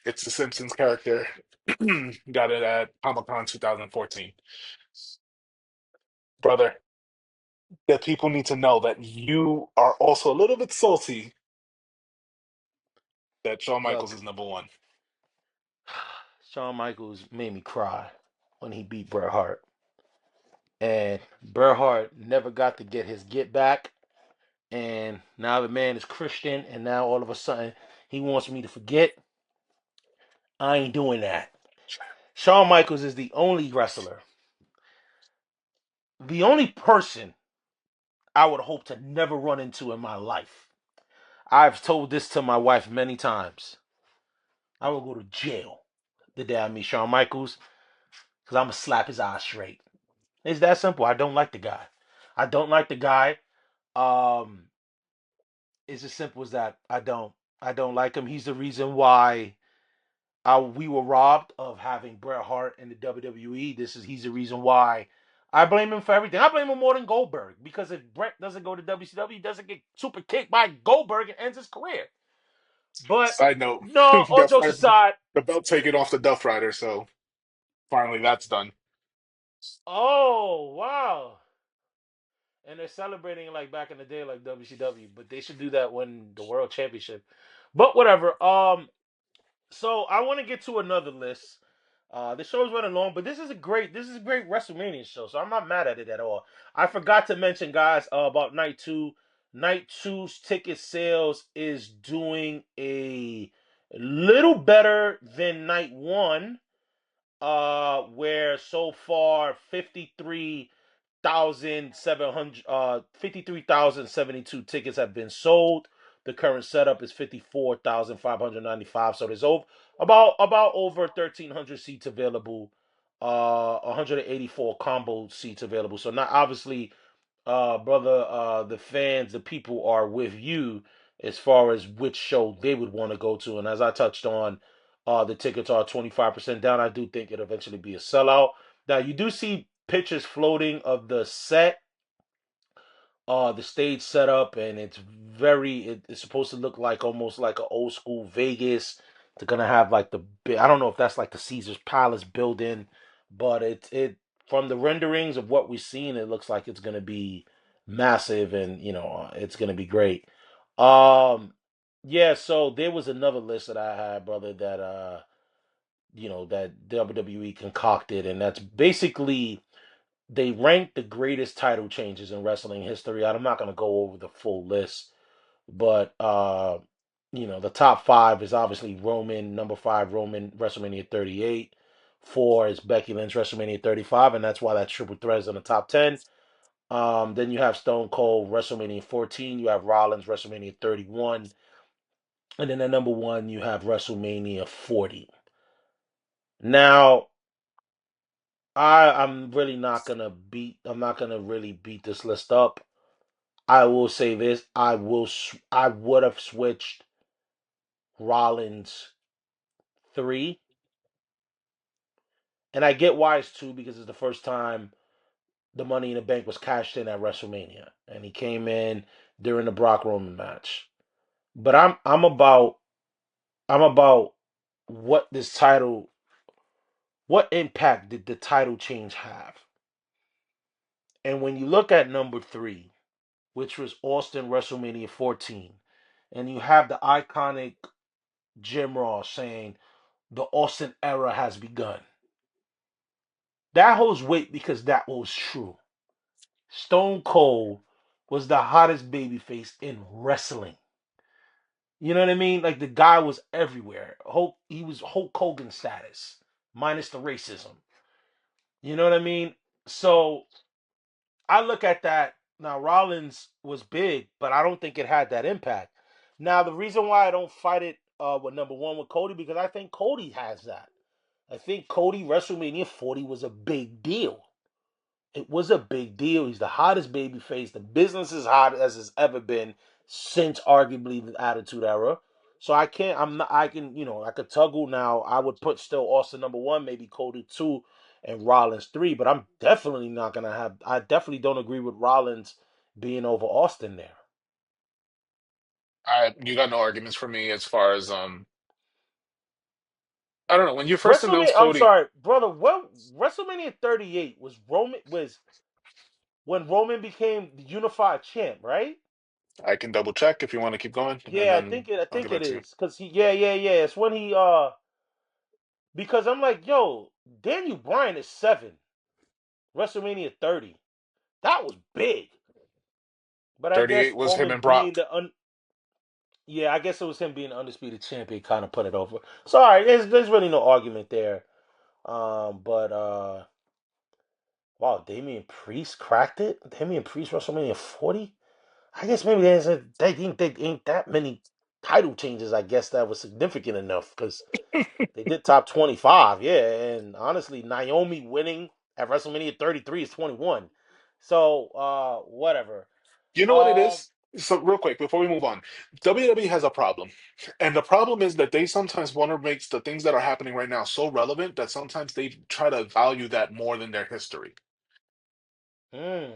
It's the Simpsons character. Got it at Comic-Con 2014. Brother, that people need to know that you are also a little bit salty that Shawn Michaels Look, is number one. Shawn Michaels made me cry when he beat Bret Hart, and Bret Hart never got to get his get back. And now the man is Christian, and now all of a sudden he wants me to forget. I ain't doing that. Shawn Michaels is the only wrestler, the only person I would hope to never run into in my life. I've told this to my wife many times. I will go to jail the day I meet Shawn Michaels because I'm going to slap his eyes straight. It's that simple. I don't like the guy. I don't like the guy. Um, it's as simple as that. I don't. I don't like him. He's the reason why we were robbed of having Bret Hart in the WWE. He's the reason why I blame him for everything. I blame him more than Goldberg because if Bret doesn't go to WCW, he doesn't get super kicked by Goldberg and ends his career. But Side note, no, all Duff jokes Rider, aside, the belt taken off the Duff Rider, so finally that's done. oh wow. And they're celebrating like back in the day, like WCW, but they should do that when the World Championship. But whatever. So I want to get to another list. The show's running long, but this is a great WrestleMania show, so I'm not mad at it at all. I forgot to mention, guys, about night two. Night two's ticket sales is doing a little better than night one, where so far 53,072 tickets have been sold. The current setup is 54,595. So there's about over 1,300 seats available. 184 combo seats available. So not obviously, brother, the fans, the people are with you as far as which show they would want to go to. And as I touched on, the tickets are 25% down. I do think it'll eventually be a sellout. Now you do see pictures floating of the set, the stage setup, and it's supposed to look like almost like an old school Vegas. They're gonna have like I don't know if that's like the Caesar's Palace building, but it from the renderings of what we've seen, it looks like it's gonna be massive, and it's gonna be great. Yeah, so there was another list that I had, brother, that that WWE concocted, and that's basically they ranked the greatest title changes in wrestling history. I'm not going to go over the full list, but the top five is obviously Roman, number five, Roman, WrestleMania 38. Four is Becky Lynch, WrestleMania 35, and that's why that triple threat is in the top 10. Then you have Stone Cold, WrestleMania 14. You have Rollins, WrestleMania 31. And then at number one, you have WrestleMania 40. Now, I'm not gonna really beat this list up. I will say this. I would have switched Rollins 3. And I get why it's 2 because it's the first time the Money in the Bank was cashed in at WrestleMania. And he came in during the Brock Roman match. But I'm about what this title what impact did the title change have? And when you look at number 3, which was Austin WrestleMania 14, and you have the iconic Jim Ross saying the Austin era has begun. That holds weight because that was true. Stone Cold was the hottest babyface in wrestling. You know what I mean? Like the guy was everywhere. He was Hulk Hogan status, minus the racism. You know what I mean? So I look at that. Now Rollins was big, but I don't think it had that impact. Now the reason why I don't fight it with number one with Cody, because I think Cody has that. I think Cody WrestleMania 40 was a big deal. It was a big deal. He's the hottest babyface. The business is hot as it's ever been since arguably the Attitude Era. So I can't. I'm not. I can. I could toggle now. I would put still Austin number one, maybe Cody two, and Rollins three. But I'm definitely not gonna have. I definitely don't agree with Rollins being over Austin there. You got no arguments for me as far as I don't know, when you first WrestleMania. announced I'm Cody. sorry, brother. What WrestleMania 38 was when Roman became the unified champ, right? I can double check if you want to keep going, and Yeah, I then think it. I I'll get think back it to you. is because yeah. It's when he because I'm like, yo, Daniel Bryan is 7, WrestleMania 30. That was big, but I guess 38 was him Roman and being Brock. the yeah, I guess it was him being the undisputed champion kind of put it over. Sorry, there's really no argument there. But wow, Damian Priest cracked it. Damian Priest WrestleMania 40. I guess maybe they ain't that many title changes. I guess that was significant enough because they did top 25, yeah. And honestly, Naomi winning at WrestleMania 33 is 21. So, whatever. You know what it Um, is? So real quick before we move on, WWE has a problem, and the problem is that they sometimes want to make the things that are happening right now so relevant that sometimes they try to value that more than their history. hmm,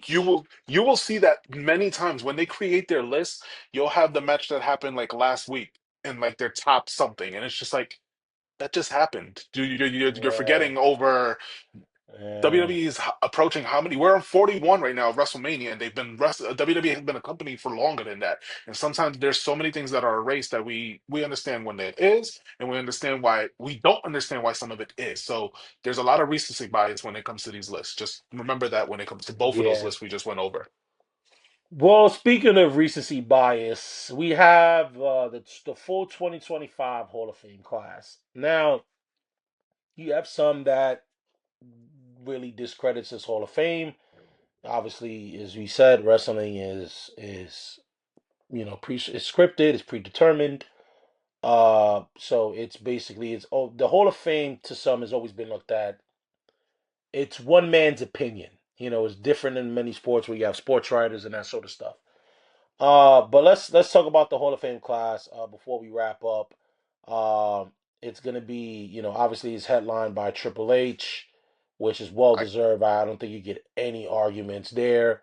You preach. will see that many times when they create their lists. You'll have the match that happened like last week in like their top something, and it's just like that just happened. You're Yeah, forgetting over WWE is approaching how many? We're on 41 right now of WrestleMania, and WWE has been a company for longer than that. And sometimes there's so many things that are erased that we understand when it is, and we understand why we don't understand why some of it is. So there's a lot of recency bias when it comes to these lists. Just remember that when it comes to both of those Yeah. lists we just went over. Well, speaking of recency bias, we have the full 2025 Hall of Fame class. Now, you have some that really discredits this Hall of Fame. Obviously, as we said, wrestling is it's scripted, it's predetermined. So it's basically the Hall of Fame to some has always been looked at. It's one man's opinion. It's different in many sports where you have sports writers and that sort of stuff. But let's talk about the Hall of Fame class before we wrap up. It's gonna be, obviously it's headlined by Triple H, which is well I deserved. I don't think you get any arguments there.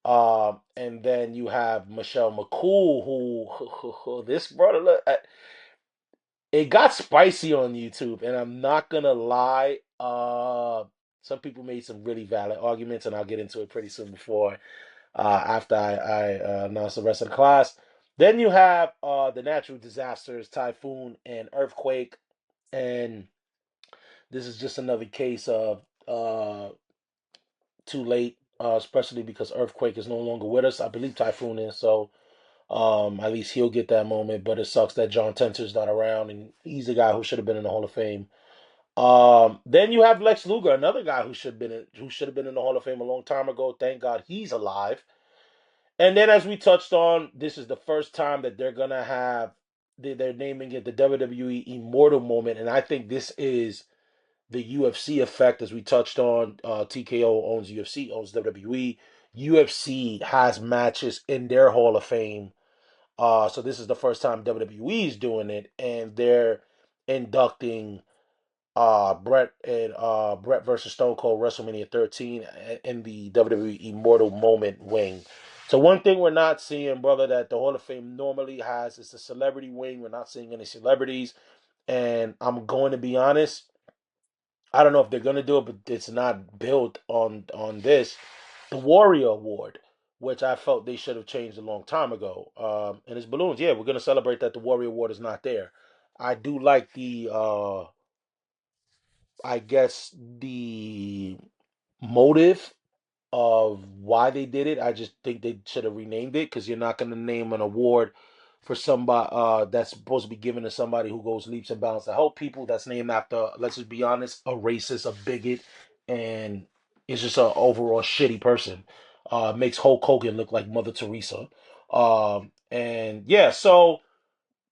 And then you have Michelle McCool, who this brother, look, it got spicy on YouTube, and I'm not gonna lie. Some people made some really valid arguments, and I'll get into it pretty soon before after I announce the rest of the class. Then you have the natural disasters, typhoon and earthquake, and this is just another case of too late, especially because earthquake is no longer with us. I believe typhoon is, so at least he'll get that moment. But it sucks that John Tenter's not around, and he's the guy who should have been in the Hall of Fame. Then you have Lex Luger, another guy who should have been in the Hall of Fame a long time ago. Thank God he's alive. And then, as we touched on, this is the first time that they're gonna have they're naming it the WWE Immortal Moment, and I think this is the UFC effect, as we touched on. TKO owns UFC, owns WWE. UFC has matches in their Hall of Fame, so this is the first time WWE is doing it, and they're inducting Brett versus Stone Cold WrestleMania 13 in the WWE Immortal Moment wing. So one thing we're not seeing, brother, that the Hall of Fame normally has is the celebrity wing. We're not seeing any celebrities, and I'm going to be honest. I don't know if they're going to do it, but it's not built on this. The Warrior Award, which I felt they should have changed a long time ago. And it's balloons. Yeah, we're going to celebrate that the Warrior Award is not there. I do like I guess the motive of why they did it. I just think they should have renamed it, because you're not going to name an award for somebody that's supposed to be given to somebody who goes leaps and bounds to help people. That's named after, let's just be honest, a racist, a bigot, and is just an overall shitty person. Makes Hulk Hogan look like Mother Teresa. And yeah, so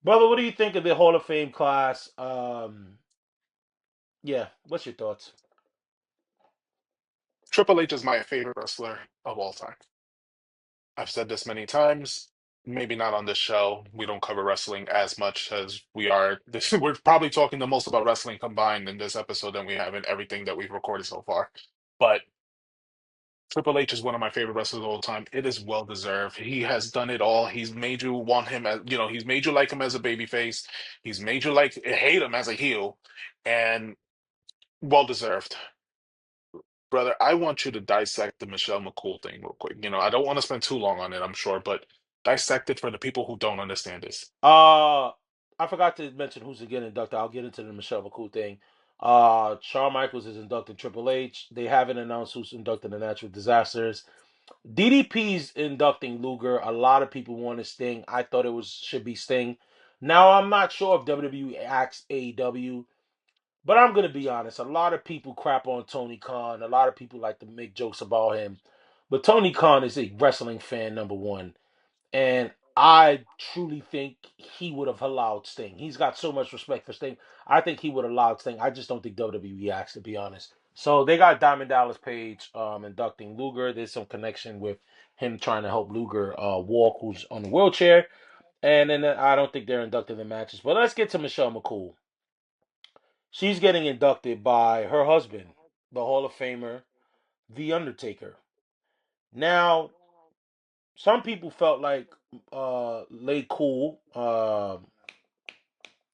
brother, what do you think of the Hall of Fame class? Yeah, what's your thoughts? Triple H is my favorite wrestler of all time. I've said this many times. Maybe not on this show. We don't cover wrestling as much as we are. We're probably talking the most about wrestling combined in this episode than we have in everything that we've recorded so far. But Triple H is one of my favorite wrestlers of all time. It is well deserved. He has done it all. He's made you want him as, he's made you like him as a babyface. He's made you hate him as a heel, and well deserved. Brother, I want you to dissect the Michelle McCool thing real quick. I don't want to spend too long on it, I'm sure, but dissect it for the people who don't understand this. Uh, I forgot to mention who's again inducted. I'll get into the Michelle McCool thing. Shawn Michaels is inducting Triple H. They haven't announced who's inducting the Natural Disasters. DDP's inducting Luger. A lot of people wanted Sting. I thought should be Sting. Now I'm not sure if WWE asked AEW, but I'm gonna be honest. A lot of people crap on Tony Khan. A lot of people like to make jokes about him, but Tony Khan is a wrestling fan number one. And I truly think he would have allowed Sting. He's got so much respect for Sting. I think he would have allowed Sting. I just don't think WWE acts, to be honest. So they got Diamond Dallas Page inducting Luger. There's some connection with him trying to help Luger walk, who's on the wheelchair. And then I don't think they're inducted in matches. But let's get to Michelle McCool. She's getting inducted by her husband, the Hall of Famer, The Undertaker. Now, some people felt like Lay Cool,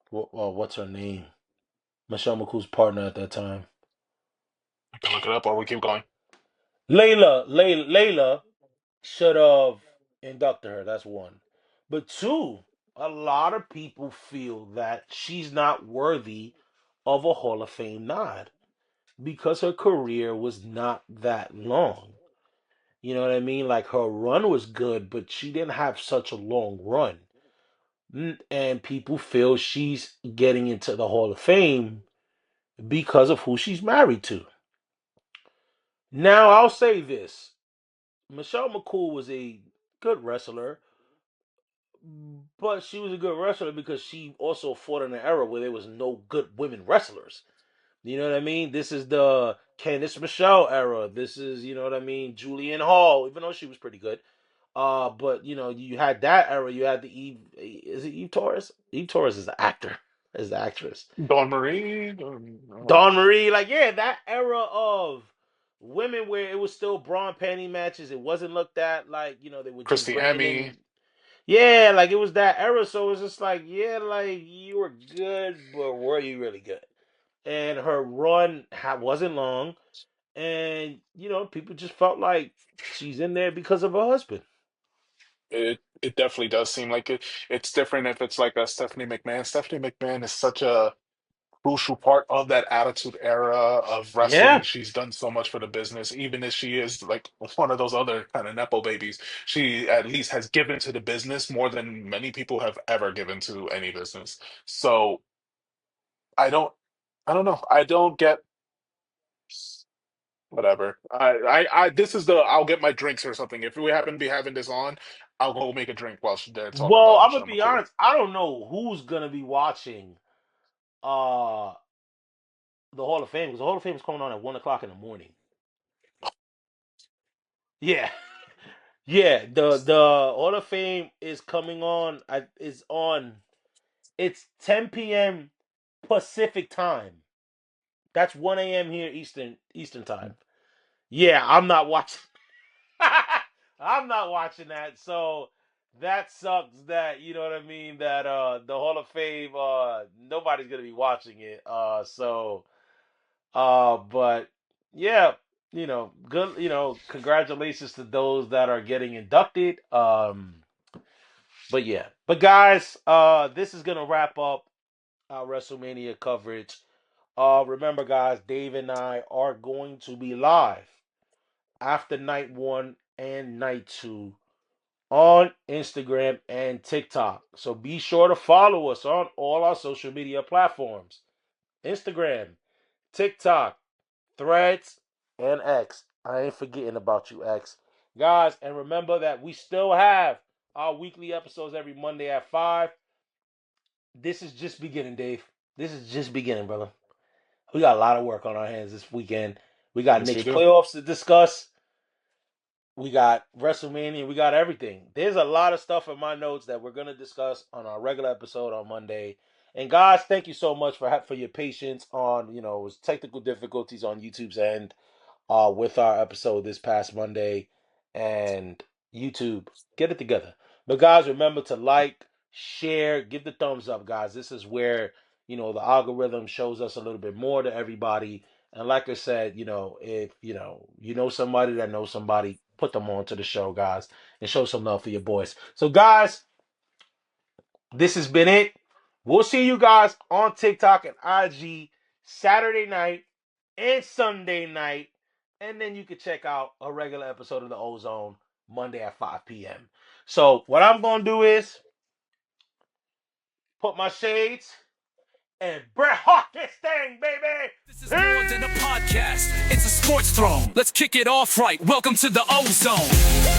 what's her name? Michelle McCool's partner at that time. I can look it up while we keep going. Layla should have inducted her. That's one. But two, a lot of people feel that she's not worthy of a Hall of Fame nod because her career was not that long. You know what I mean? Like her run was good, but she didn't have such a long run. And people feel she's getting into the Hall of Fame because of who she's married to. Now, I'll say this. Michelle McCool was a good wrestler, but she was a good wrestler because she also fought in an era where there was no good women wrestlers. You know what I mean? This is the Candice Michelle era. This is, you know what I mean, Julianne Hall, even though she was pretty good. But you know, you had that era. You had the Eve. Is it Eve Torres? Eve Torres is the actor, is the actress. Dawn Marie, Dawn Marie, like yeah, that era of women where it was still bra and panty matches. It wasn't looked at like you know they were just Christy bringing Hemme. in. Yeah, like it was that era. So it's just like yeah, like you were good, but were you really good? And her run wasn't long, and you know people just felt like she's in there because of her husband. It definitely does seem like it. It's different if it's like a Stephanie McMahon. Stephanie McMahon is such a crucial part of that attitude era of wrestling. Yeah. She's done so much for the business, even if she is like one of those other kind of nepo babies. She at least has given to the business more than many people have ever given to any business. So I don't, I don't know. I don't get whatever. This is the I'll get my drinks or something. If we happen to be having this on, I'll go make a drink while they're talking Well, about I'm gonna Michelle be McCool. honest. I don't know who's gonna be watching uh the Hall of Fame because the Hall of Fame is coming on at 1 o'clock in the morning. Yeah, yeah. The Hall of Fame is coming on. Is on. It's 10 p.m. Pacific time. That's 1 a.m. here Eastern time. Yeah, I'm not watching. I'm not watching that. So that sucks. That you know what I mean. That the Hall of Fame. Nobody's gonna be watching it. But yeah, you know, good. You know, congratulations to those that are getting inducted. But yeah, but guys, this is gonna wrap up our WrestleMania coverage. Remember, guys, Dave and I are going to be live after night one and night two on Instagram and TikTok. So be sure to follow us on all our social media platforms: Instagram, TikTok, Threads, and X. I ain't forgetting about you, X. Guys, and remember that we still have our weekly episodes every Monday at 5. This is just beginning, Dave. This is just beginning, brother. We got a lot of work on our hands this weekend. We got Yes, we Knicks do. playoffs to discuss. We got WrestleMania. We got everything. There's a lot of stuff in my notes that we're gonna discuss on our regular episode on Monday. And guys, thank you so much for your patience on technical difficulties on YouTube's end with our episode this past Monday. And YouTube, get it together. But guys, remember to like, share, give the thumbs up, guys. This is where the algorithm shows us a little bit more to everybody. And like I said, if you know somebody that knows somebody, put them on to the show, guys, and show some love for your boys. So, guys, this has been it. We'll see you guys on TikTok and IG Saturday night and Sunday night. And then you can check out a regular episode of the Ozone Monday at 5 p.m. So, what I'm going to do is put my shades and Bret Hart this thing, baby. This is more than a podcast, it's a sports throne. Let's kick it off right. Welcome to the Ozone.